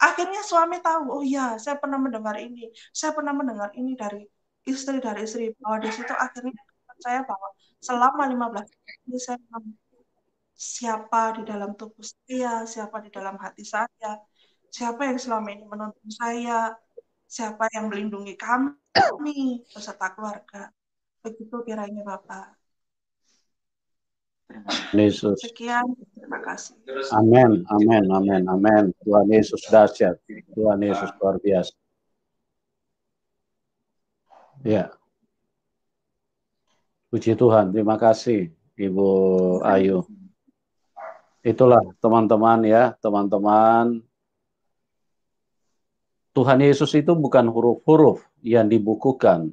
Akhirnya suami tahu, oh ya, saya pernah mendengar ini dari istri. Bahwa di situ akhirnya saya bahwa selama 15 tahun saya siapa di dalam tubuh saya, siapa di dalam hati saya, siapa yang selama ini menuntun saya, siapa yang melindungi kami beserta keluarga. Begitu kiranya Bapak. Yesus. Sekian, terima kasih. Amin, amin, amin, amin. Tuhan Yesus dahsyat. Tuhan Yesus luar biasa. Ya. Puji Tuhan, terima kasih Ibu Ayu. Itulah teman-teman ya, teman-teman. Tuhan Yesus itu bukan huruf-huruf yang dibukukan,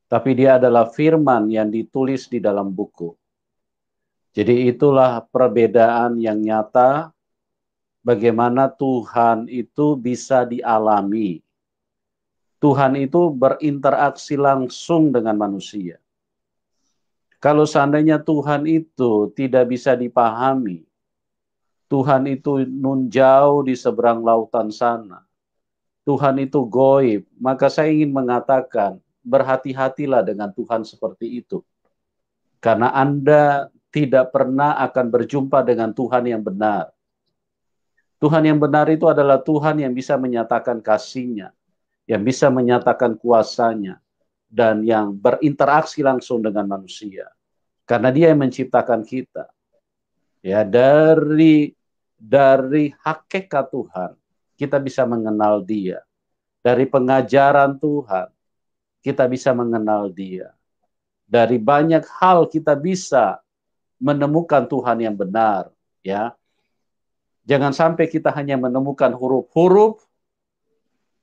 tapi dia adalah firman yang ditulis di dalam buku. Jadi itulah perbedaan yang nyata bagaimana Tuhan itu bisa dialami. Tuhan itu berinteraksi langsung dengan manusia. Kalau seandainya Tuhan itu tidak bisa dipahami, Tuhan itu nun jauh di seberang lautan sana, Tuhan itu goib, maka saya ingin mengatakan, berhati-hatilah dengan Tuhan seperti itu. Karena Anda tidak pernah akan berjumpa dengan Tuhan yang benar. Tuhan yang benar itu adalah Tuhan yang bisa menyatakan kasih-Nya, yang bisa menyatakan kuasa-Nya, dan yang berinteraksi langsung dengan manusia. Karena Dia yang menciptakan kita. Ya, dari hakikat Tuhan, kita bisa mengenal Dia. Dari pengajaran Tuhan, kita bisa mengenal Dia. Dari banyak hal kita bisa menemukan Tuhan yang benar, ya. Jangan sampai kita hanya menemukan huruf-huruf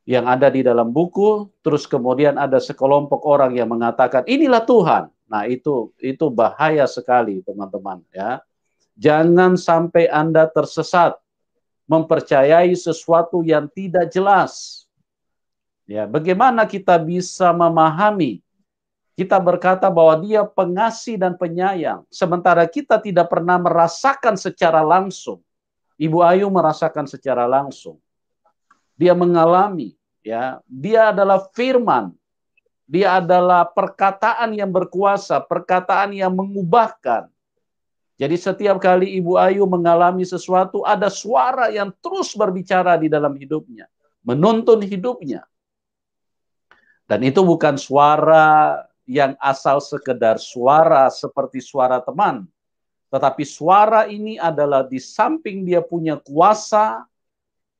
yang ada di dalam buku, terus kemudian ada sekelompok orang yang mengatakan inilah Tuhan. Nah, itu bahaya sekali, teman-teman, ya. Jangan sampai Anda tersesat mempercayai sesuatu yang tidak jelas. Ya, bagaimana kita bisa memahami? Kita berkata bahwa Dia pengasih dan penyayang, sementara kita tidak pernah merasakan secara langsung. Ibu Ayu merasakan secara langsung. Dia mengalami, ya. Dia adalah firman. Dia adalah perkataan yang berkuasa, perkataan yang mengubahkan. Jadi setiap kali Ibu Ayu mengalami sesuatu, ada suara yang terus berbicara di dalam hidupnya, menuntun hidupnya. Dan itu bukan suara yang asal sekedar suara seperti suara teman. Tetapi suara ini adalah di samping dia punya kuasa,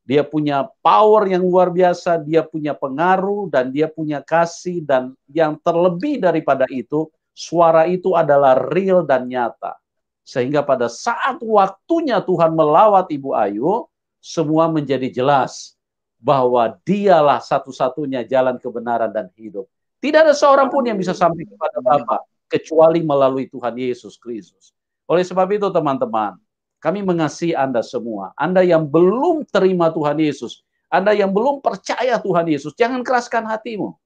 dia punya power yang luar biasa, dia punya pengaruh, dan dia punya kasih, dan yang terlebih daripada itu, suara itu adalah real dan nyata. Sehingga pada saat waktunya Tuhan melawat Ibu Ayu, semua menjadi jelas bahwa Dialah satu-satunya jalan kebenaran dan hidup. Tidak ada seorang pun yang bisa sampai kepada Bapa kecuali melalui Tuhan Yesus Kristus. Oleh sebab itu teman-teman, kami mengasihi Anda semua. Anda yang belum terima Tuhan Yesus, Anda yang belum percaya Tuhan Yesus, jangan keraskan hatimu.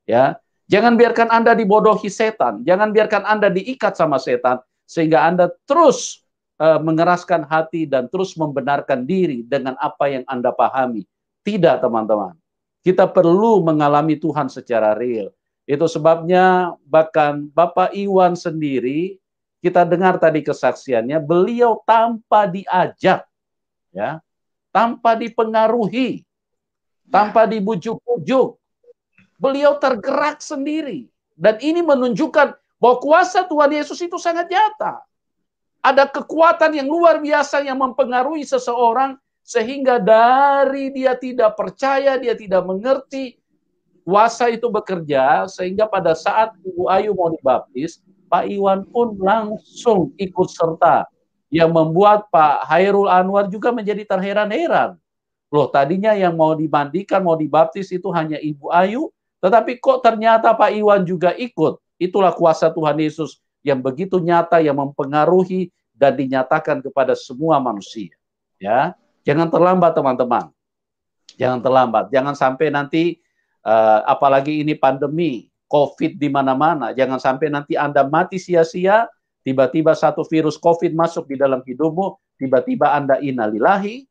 Ya, Jangan biarkan Anda dibodohi setan. Jangan biarkan Anda diikat sama setan. Sehingga Anda terus mengeraskan hati dan terus membenarkan diri dengan apa yang Anda pahami. Tidak, teman-teman. Kita perlu mengalami Tuhan secara real. Itu sebabnya bahkan Bapak Iwan sendiri, kita dengar tadi kesaksiannya, beliau tanpa diajak, ya, tanpa dipengaruhi, tanpa dibujuk-bujuk, beliau tergerak sendiri. Dan ini menunjukkan bahwa kuasa Tuhan Yesus itu sangat nyata. Ada kekuatan yang luar biasa yang mempengaruhi seseorang, sehingga dari dia tidak percaya, dia tidak mengerti, kuasa itu bekerja, sehingga pada saat Ibu Ayu mau dibaptis, Pak Iwan pun langsung ikut serta, yang membuat Pak Hairul Anwar juga menjadi terheran-heran. Loh, tadinya yang mau dimandikan, mau dibaptis itu hanya Ibu Ayu, tetapi kok ternyata Pak Iwan juga ikut. Itulah kuasa Tuhan Yesus yang begitu nyata, yang mempengaruhi dan dinyatakan kepada semua manusia. Ya, jangan terlambat, teman-teman. Jangan terlambat. Jangan sampai nanti, apalagi ini pandemi, COVID di mana-mana. Jangan sampai nanti Anda mati sia-sia, tiba-tiba satu virus COVID masuk di dalam hidupmu, tiba-tiba Anda innalillahi.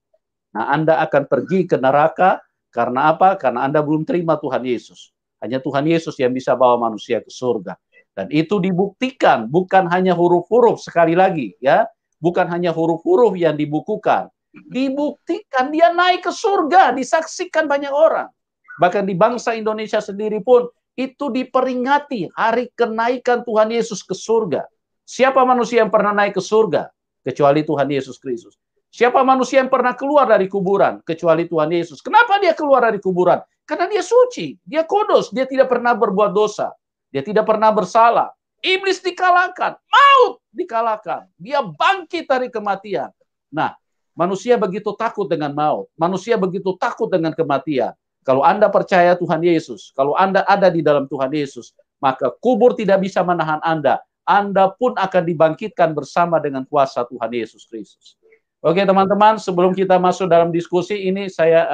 Nah, Anda akan pergi ke neraka. Karena apa? Karena Anda belum terima Tuhan Yesus. Hanya Tuhan Yesus yang bisa bawa manusia ke surga. Dan itu dibuktikan, bukan hanya huruf-huruf, sekali lagi, ya, bukan hanya huruf-huruf yang dibukukan, dibuktikan dia naik ke surga, disaksikan banyak orang. Bahkan di bangsa Indonesia sendiri pun itu diperingati hari kenaikan Tuhan Yesus ke surga. Siapa manusia yang pernah naik ke surga? Kecuali Tuhan Yesus Kristus. Siapa manusia yang pernah keluar dari kuburan? Kecuali Tuhan Yesus. Kenapa dia keluar dari kuburan? Karena dia suci, dia kudus, dia tidak pernah berbuat dosa. Dia tidak pernah bersalah. Iblis dikalahkan, maut dikalahkan. Dia bangkit dari kematian. Nah, manusia begitu takut dengan maut. Manusia begitu takut dengan kematian. Kalau Anda percaya Tuhan Yesus, kalau Anda ada di dalam Tuhan Yesus, maka kubur tidak bisa menahan Anda. Anda pun akan dibangkitkan bersama dengan kuasa Tuhan Yesus Kristus. Oke, teman-teman, sebelum kita masuk dalam diskusi ini, saya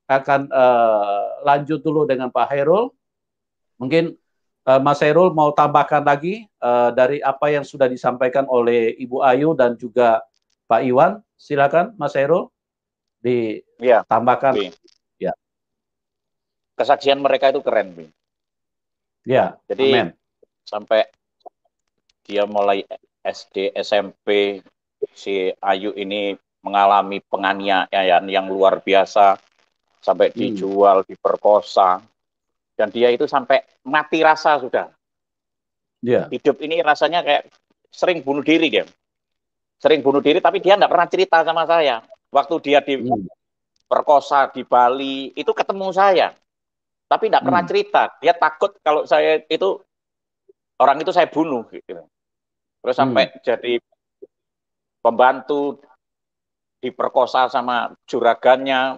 akan lanjut dulu dengan Pak Hairul. Mungkin Mas Hairul mau tambahkan lagi dari apa yang sudah disampaikan oleh Ibu Ayu dan juga Pak Iwan. Silakan, Mas Hairul, ditambahkan. Ya. Kesaksian mereka itu keren, Bi. Ya. Jadi amen. Sampai dia mulai SD, SMP, si Ayu ini mengalami penganiayaan yang luar biasa, sampai dijual, diperkosa. Dan dia itu sampai mati rasa sudah. Yeah. Hidup ini rasanya kayak sering bunuh diri dia. Sering bunuh diri, tapi dia tidak pernah cerita sama saya. Waktu dia diperkosa di Bali, itu ketemu saya. Tapi tidak pernah cerita. Dia takut kalau saya itu, orang itu saya bunuh. Gitu. Terus sampai jadi pembantu, diperkosa sama juragannya.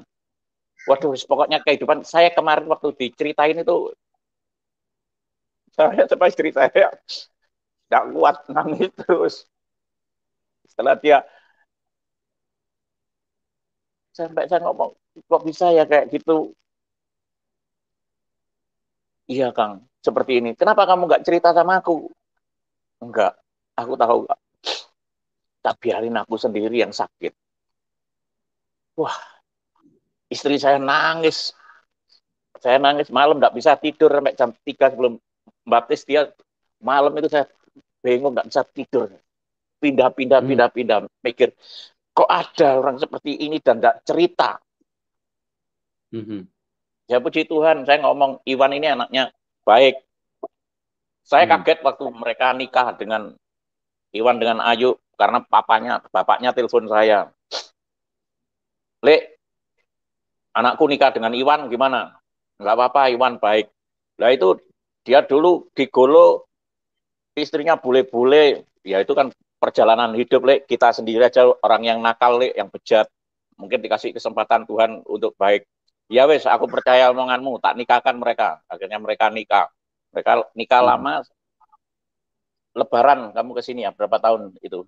Waduh, pokoknya kehidupan saya kemarin waktu diceritain itu, saya sampai istri saya tidak kuat, nangis terus. Setelah dia, sampai saya ngomong, kok bisa ya kayak gitu? Iya, Kang, seperti ini. Kenapa kamu nggak cerita sama aku? Enggak, aku tahu. Tak biarin aku sendiri yang sakit. Wah, istri saya nangis. Saya nangis malam, nggak bisa tidur sampai jam 3 sebelum baptis. Dia malam itu saya bingung, nggak bisa tidur. Pindah, mikir, kok ada orang seperti ini dan nggak cerita. Ya puji Tuhan, saya ngomong, Iwan ini anaknya baik. Saya kaget waktu mereka nikah dengan Iwan dengan Ayu, karena bapaknya telepon saya. Lek, anakku nikah dengan Iwan gimana? Enggak apa-apa, Iwan baik. Nah itu dia dulu di Golo, istrinya bule-bule, ya itu kan perjalanan hidup, Lek. Kita sendiri aja orang yang nakal, Lek, yang bejat. Mungkin dikasih kesempatan Tuhan untuk baik. Ya wes, aku percaya omonganmu, tak nikahkan mereka. Akhirnya mereka nikah. Mereka nikah lama. Lebaran kamu ke sini ya, berapa tahun itu?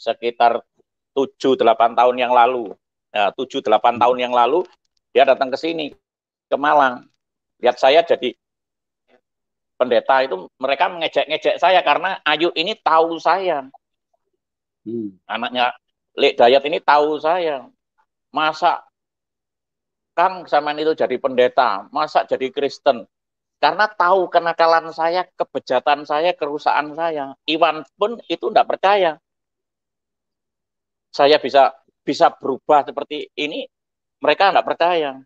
Sekitar 7-8 tahun yang lalu. Ya, 7-8 tahun yang lalu dia datang ke sini, ke Malang. Lihat saya jadi pendeta itu mereka mengejek-ngejek saya karena Ayu ini tahu saya. Anaknya Lek Dayat ini tahu saya. Masa Kang zaman itu jadi pendeta, masa jadi Kristen? Karena tahu kenakalan saya, kebejatan saya, kerusakan saya. Iwan pun itu tidak percaya. Saya bisa berubah seperti ini, mereka tidak percaya.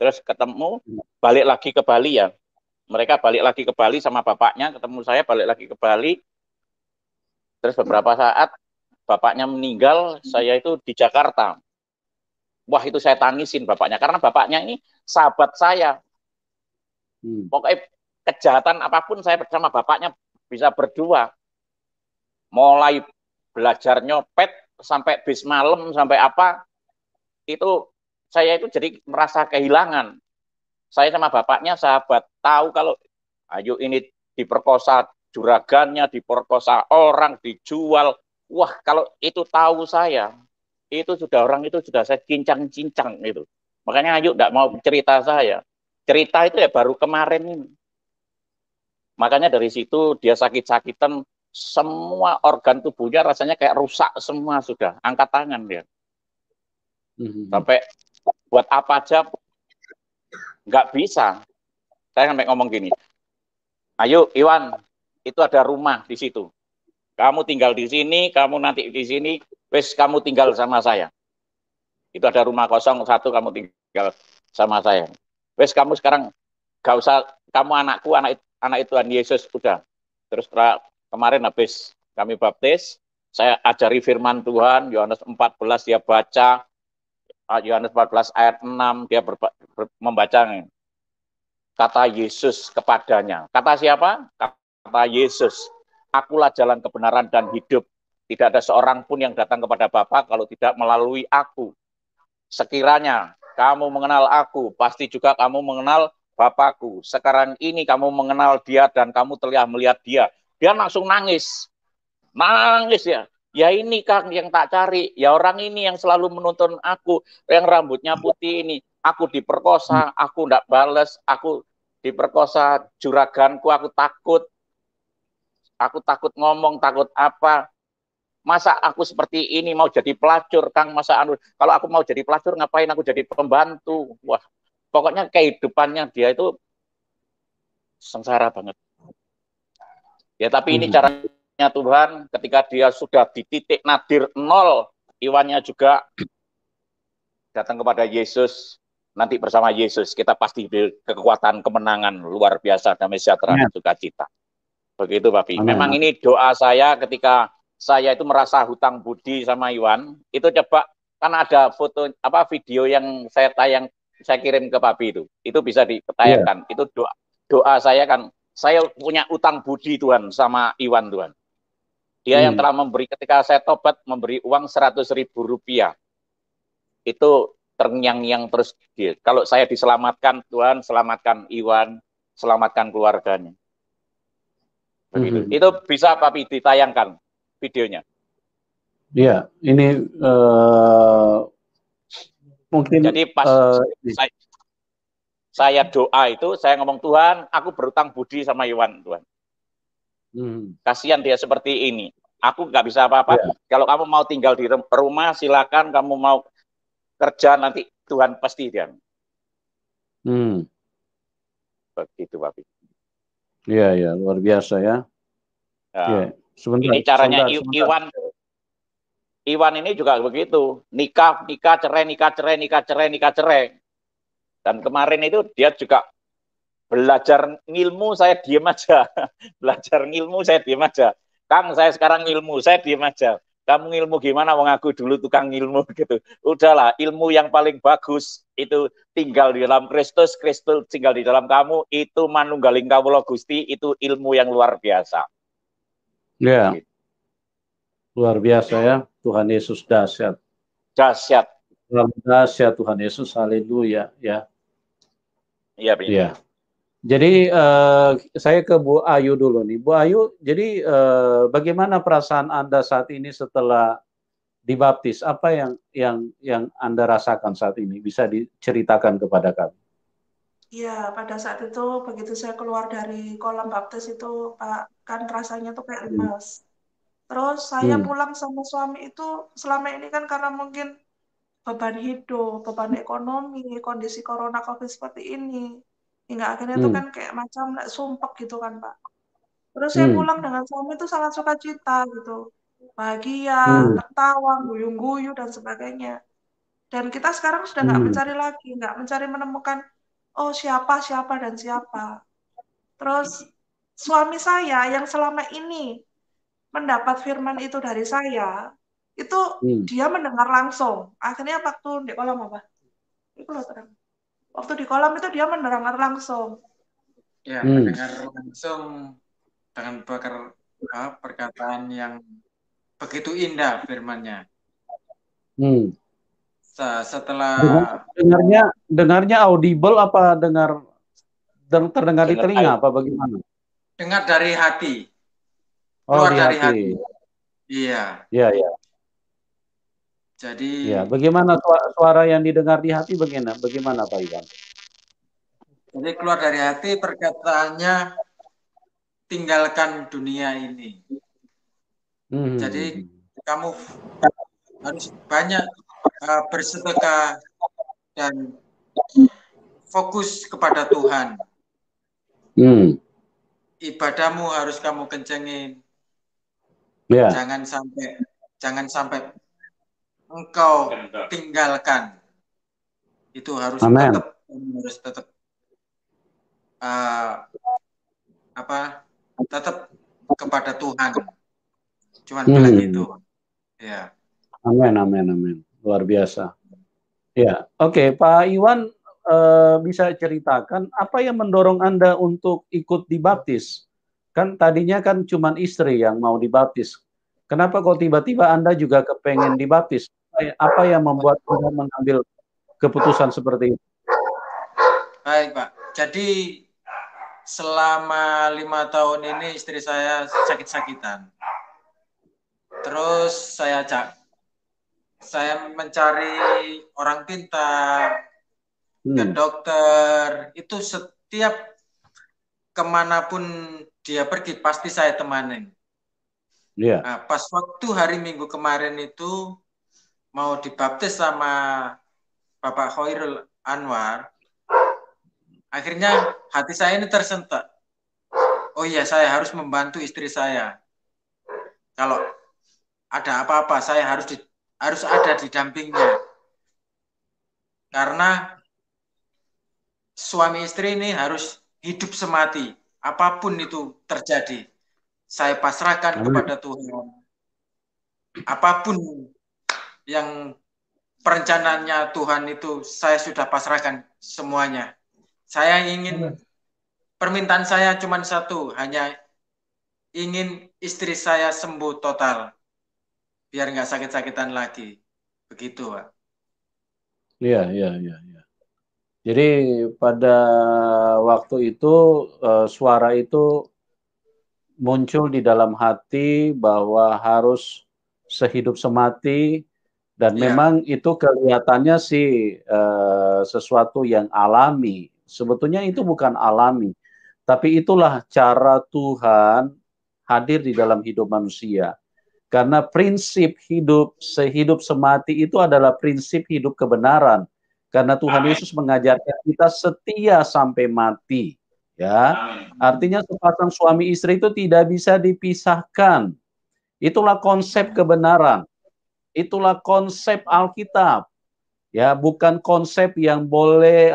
Terus ketemu, balik lagi ke Bali ya. Mereka balik lagi ke Bali sama bapaknya, ketemu saya balik lagi ke Bali. Terus beberapa saat bapaknya meninggal, saya itu di Jakarta. Wah, itu saya tangisin bapaknya, karena bapaknya ini sahabat saya. Pokoknya kejahatan apapun saya bersama bapaknya bisa berdua. Mulai belajar nyopet, sampai bis malam, sampai apa, itu saya itu jadi merasa kehilangan. Saya sama bapaknya sahabat, tahu kalau Ayu ini diperkosa juragannya, diperkosa orang, dijual. Wah, kalau itu tahu saya, itu sudah orang itu sudah saya cincang-cincang itu. Makanya Ayu tidak mau cerita saya. Cerita itu ya baru kemarin ini. Makanya dari situ dia sakit-sakitan, semua organ tubuhnya rasanya kayak rusak semua sudah. Angkat tangan dia. Sampai buat apa aja nggak bisa. Saya sampai ngomong gini, ayo Iwan, itu ada rumah di situ. Kamu tinggal di sini, kamu nanti di sini, wes kamu tinggal sama saya. Itu ada rumah kosong satu, kamu tinggal sama saya. Wes kamu sekarang gak usah, kamu anakku, anak Tuhan Yesus, udah. Terus kemarin habis kami baptis, saya ajari firman Tuhan, Yohanes 14 dia baca, Yohanes 14 ayat 6 dia membaca kata Yesus kepadanya. Kata siapa? Kata Yesus. Akulah jalan kebenaran dan hidup. Tidak ada seorang pun yang datang kepada Bapa kalau tidak melalui aku. Sekiranya kamu mengenal aku, pasti juga kamu mengenal Bapakku. Sekarang ini kamu mengenal dia dan kamu telah melihat dia. Dia langsung nangis. Nangis ya. Ya ini Kang yang tak cari. Ya orang ini yang selalu menuntun aku. Yang rambutnya putih ini. Aku diperkosa. Aku tidak balas. Aku diperkosa juraganku. Aku takut. Aku takut ngomong. Takut apa. Masa aku seperti ini mau jadi pelacur, Kang? Masa kalau aku mau jadi pelacur, ngapain aku jadi pembantu? Wah, pokoknya kehidupannya dia itu sengsara banget. Ya, tapi ini caranya Tuhan, ketika dia sudah di titik nadir 0, Iwannya juga datang kepada Yesus, nanti bersama Yesus, kita pasti kekuatan kemenangan luar biasa, damai sejahtera, sukacita. Begitu, Papi. Memang ini doa saya ketika saya itu merasa hutang budi sama Iwan, itu coba kan ada foto video yang saya kirim ke Papi itu bisa ditayangkan. Itu doa saya kan, saya punya utang budi Tuhan sama Iwan Tuhan. Dia yang telah memberi ketika saya tobat memberi uang 100.000 rupiah. Itu terngiang-ngiang terus. Kalau saya diselamatkan Tuhan, selamatkan Iwan, selamatkan keluarganya. Begitu. Itu bisa Papi ditayangkan videonya. Iya, ini mungkin. Jadi pas saya doa itu, saya ngomong Tuhan, aku berutang budi sama Iwan Tuhan. Kasihan dia seperti ini. Aku nggak bisa apa-apa. Kalau kamu mau tinggal di rumah, silakan. Kamu mau kerja nanti Tuhan pasti dia. Begitu, Papi. Iya, luar biasa ya. Sebentar, ini caranya Iwan ini juga begitu, nikah cerai. Dan kemarin itu dia juga belajar ngilmu, saya diem aja. Belajar ngilmu, saya diem aja. Kang, saya sekarang ngilmu, saya diem aja. Kamu ngilmu gimana? Wong aku dulu tukang ngilmu gitu. Udahlah, ilmu yang paling bagus itu tinggal di dalam Kristus, Kristus tinggal di dalam kamu, itu manunggaling kawula Gusti, itu ilmu yang luar biasa. Ya, luar biasa ya, Tuhan Yesus dahsyat. Dahsyat. Dahsyat Tuhan Yesus, haleluya ya. Iya. Jadi saya ke Bu Ayu dulu nih, Bu Ayu. Jadi bagaimana perasaan Anda saat ini setelah dibaptis? Apa yang Anda rasakan saat ini? Bisa diceritakan kepada kami? Iya, pada saat itu begitu saya keluar dari kolam baptis itu, Pak, kan rasanya tuh kayak lemas. Terus saya pulang sama suami itu selama ini kan karena mungkin beban hidup, beban ekonomi, kondisi corona COVID seperti ini. Hingga akhirnya itu kan kayak macam sumpek gitu kan, Pak. Terus saya pulang dengan suami itu sangat sukacita gitu. Bahagia, tertawa, guyung-guyu, dan sebagainya. Dan kita sekarang sudah nggak mencari lagi, nggak mencari menemukan, oh siapa, siapa, dan siapa. Terus suami saya yang selama ini mendapat firman itu dari saya, itu dia mendengar langsung. Akhirnya waktu di kolam apa? Itu loh terang. Waktu di kolam itu dia mendengar langsung. Ya, mendengar langsung dengan perkataan yang begitu indah firman-Nya. Setelah dengarnya audible apa terdengar di telinga apa bagaimana? Dengar dari hati. Keluar dari hati. Iya. Iya, iya. Jadi ya, bagaimana suara yang didengar di hati bagaimana Pak Iwan? Jadi keluar dari hati perkataannya tinggalkan dunia ini. Jadi kamu harus banyak bersedekah dan fokus kepada Tuhan. Ibadahmu harus kamu kencengin. Jangan sampai engkau tinggalkan. Itu harus tetap tetap kepada Tuhan. Cuman bilang gitu. Ya. Amin. Luar biasa. Ya, oke, Pak Iwan bisa ceritakan apa yang mendorong Anda untuk ikut dibaptis? Kan tadinya kan cuma istri yang mau dibaptis. Kenapa kok tiba-tiba Anda juga kepengen dibaptis? Apa yang membuat Anda mengambil keputusan seperti itu? Baik, Pak. Jadi selama 5 tahun ini istri saya sakit-sakitan. Terus saya mencari orang pintar, ke dokter, itu setiap kemanapun dia pergi pasti saya temanin. Nah, pas waktu hari Minggu kemarin itu mau dibaptis sama Bapak Khairul Anwar, akhirnya hati saya ini tersentak. Oh iya, saya harus membantu istri saya. Kalau ada apa-apa, saya harus ada di dampingnya. Karena suami istri ini harus hidup semati. Apapun itu terjadi, saya pasrahkan kepada Tuhan. Apapun yang perencanaannya Tuhan itu, saya sudah pasrahkan semuanya. Saya ingin, permintaan saya cuma satu, hanya ingin istri saya sembuh total. Biar nggak sakit-sakitan lagi. Begitu, Pak. Iya. Jadi pada waktu itu suara itu muncul di dalam hati bahwa harus sehidup semati dan memang itu kelihatannya sih sesuatu yang alami. Sebetulnya itu bukan alami, tapi itulah cara Tuhan hadir di dalam hidup manusia. Karena prinsip hidup sehidup semati itu adalah prinsip hidup kebenaran. Karena Tuhan Yesus mengajarkan kita setia sampai mati. Ya, artinya sepasang suami istri itu tidak bisa dipisahkan. Itulah konsep kebenaran. Itulah konsep Alkitab. Ya, bukan konsep yang boleh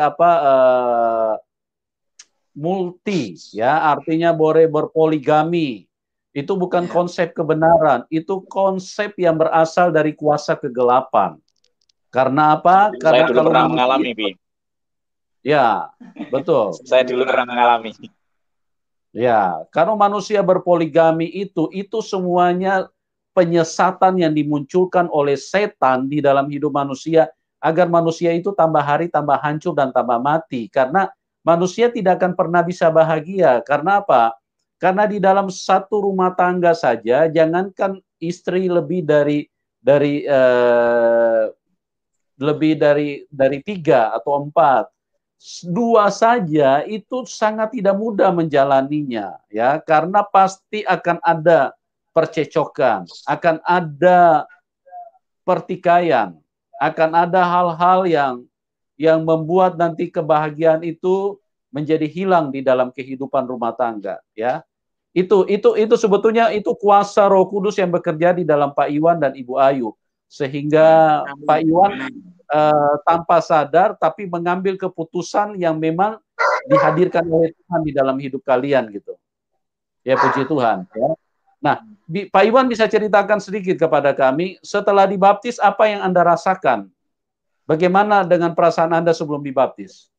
multi, ya, artinya boleh berpoligami. Itu bukan konsep kebenaran, itu konsep yang berasal dari kuasa kegelapan. Karena apa? Karena saya dulu pernah mengalami, Bi. Ya, betul. Saya dulu pernah mengalami. Ya, kalau manusia berpoligami itu semuanya penyesatan yang dimunculkan oleh setan di dalam hidup manusia agar manusia itu tambah hari tambah hancur dan tambah mati. Karena manusia tidak akan pernah bisa bahagia. Karena apa? Karena di dalam satu rumah tangga saja, jangankan istri lebih dari 3 atau 4, dua saja itu sangat tidak mudah menjalaninya, ya, karena pasti akan ada percecokan, akan ada pertikaian, akan ada hal-hal yang membuat nanti kebahagiaan itu menjadi hilang di dalam kehidupan rumah tangga, ya. Itu sebetulnya itu kuasa Roh Kudus yang bekerja di dalam Pak Iwan dan Ibu Ayu, sehingga Pak Iwan tanpa sadar tapi mengambil keputusan yang memang dihadirkan oleh Tuhan di dalam hidup kalian gitu. Ya, puji Tuhan, ya. Nah, Pak Iwan bisa ceritakan sedikit kepada kami setelah dibaptis apa yang Anda rasakan? Bagaimana dengan perasaan Anda sebelum dibaptis?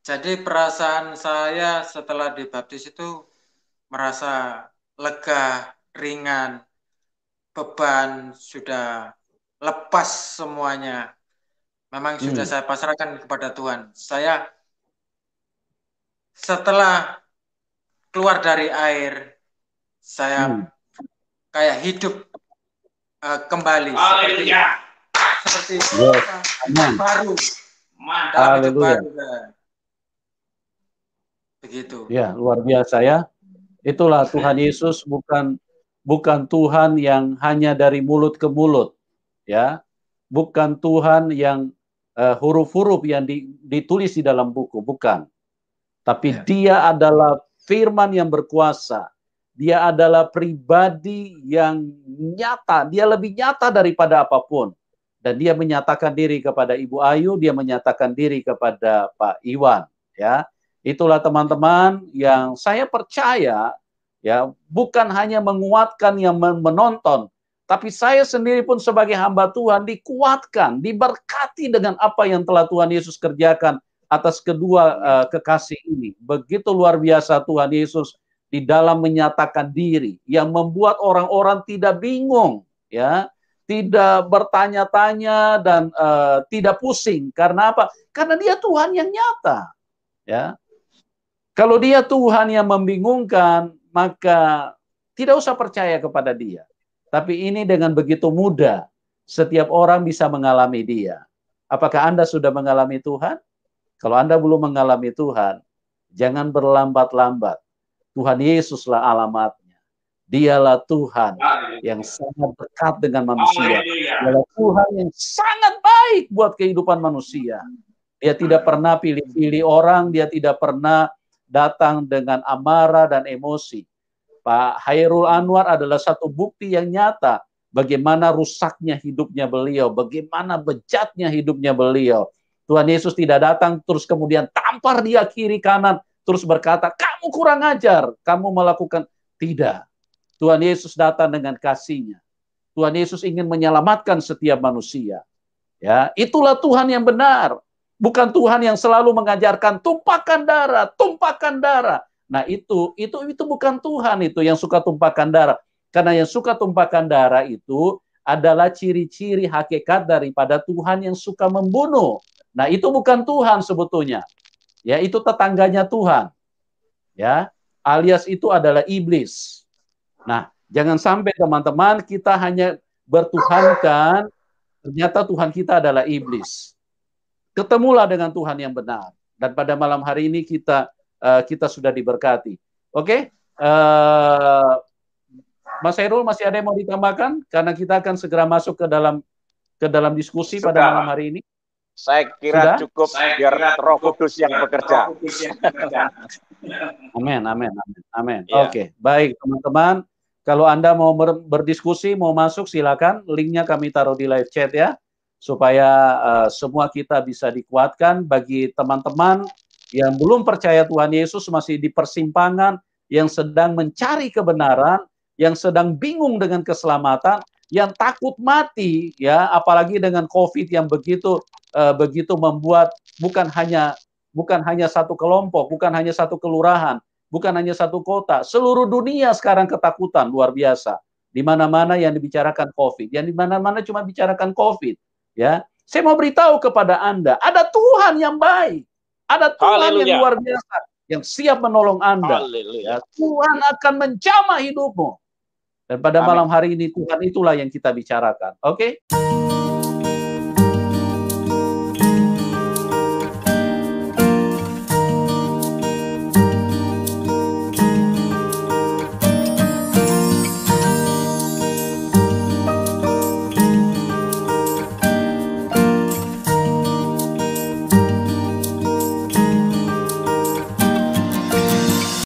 Jadi perasaan saya setelah dibaptis itu merasa lega, ringan, beban sudah lepas semuanya. Memang sudah saya pasrahkan kepada Tuhan. Saya setelah keluar dari air, saya kayak hidup kembali seperti baru. Dalam hidup baru. Begitu. Ya, luar biasa ya. Itulah Tuhan Yesus bukan Tuhan yang hanya dari mulut ke mulut, ya. Bukan Tuhan yang huruf-huruf yang ditulis di dalam buku, bukan. Tapi Dia adalah firman yang berkuasa. Dia adalah pribadi yang nyata. Dia lebih nyata daripada apapun. Dan Dia menyatakan diri kepada Ibu Ayu, Dia menyatakan diri kepada Pak Iwan, ya. Itulah teman-teman yang saya percaya, ya, bukan hanya menguatkan yang menonton, tapi saya sendiri pun sebagai hamba Tuhan dikuatkan, diberkati dengan apa yang telah Tuhan Yesus kerjakan atas kedua kekasih ini. Begitu luar biasa Tuhan Yesus di dalam menyatakan diri, yang membuat orang-orang tidak bingung, ya, tidak bertanya-tanya dan tidak pusing. Karena apa? Karena Dia Tuhan yang nyata, ya. Kalau Dia Tuhan yang membingungkan, maka tidak usah percaya kepada Dia. Tapi ini dengan begitu mudah, setiap orang bisa mengalami Dia. Apakah Anda sudah mengalami Tuhan? Kalau Anda belum mengalami Tuhan, jangan berlambat-lambat. Tuhan Yesuslah alamatnya. Dialah Tuhan yang sangat dekat dengan manusia. Dialah Tuhan yang sangat baik buat kehidupan manusia. Dia tidak pernah pilih-pilih orang, Dia tidak pernah datang dengan amarah dan emosi. Pak Hairul Anwar adalah satu bukti yang nyata bagaimana rusaknya hidupnya beliau, bagaimana bejatnya hidupnya beliau. Tuhan Yesus tidak datang terus kemudian tampar dia kiri kanan, terus berkata, kamu kurang ajar, kamu melakukan. Tidak. Tuhan Yesus datang dengan kasih-Nya. Tuhan Yesus ingin menyelamatkan setiap manusia. Ya, itulah Tuhan yang benar. Bukan Tuhan yang selalu mengajarkan tumpahkan darah, tumpahkan darah. Nah, itu bukan Tuhan itu yang suka tumpahkan darah. Karena yang suka tumpahkan darah itu adalah ciri-ciri hakikat daripada Tuhan yang suka membunuh. Nah, itu bukan Tuhan sebetulnya. Ya, itu tetangganya Tuhan. Ya, alias itu adalah iblis. Nah, jangan sampai teman-teman kita hanya bertuhankan, ternyata Tuhan kita adalah iblis. Ketemulah dengan Tuhan yang benar. Dan pada malam hari ini kita sudah diberkati. Oke? Mas Hairul, masih ada yang mau ditambahkan? Karena kita akan segera masuk ke dalam diskusi pada malam hari ini. Saya kira sudah? Cukup biar Roh Kudus yang bekerja. Amin. Ya. Oke, baik teman-teman. Kalau Anda mau berdiskusi, mau masuk, silakan. Linknya kami taruh di live chat ya, supaya semua kita bisa dikuatkan. Bagi teman-teman yang belum percaya Tuhan Yesus, masih di persimpangan, yang sedang mencari kebenaran, yang sedang bingung dengan keselamatan, yang takut mati, ya, apalagi dengan COVID yang begitu membuat bukan hanya satu kelompok, bukan hanya satu kelurahan, bukan hanya satu kota, seluruh dunia sekarang ketakutan luar biasa. Di mana-mana yang dibicarakan COVID, yang di mana-mana cuma bicarakan COVID, ya. Saya mau beritahu kepada Anda, ada Tuhan yang baik, ada Tuhan yang luar biasa, yang siap menolong Anda. Ya, Tuhan akan menjamah hidupmu. Dan pada malam hari ini Tuhan itulah yang kita bicarakan. Oke?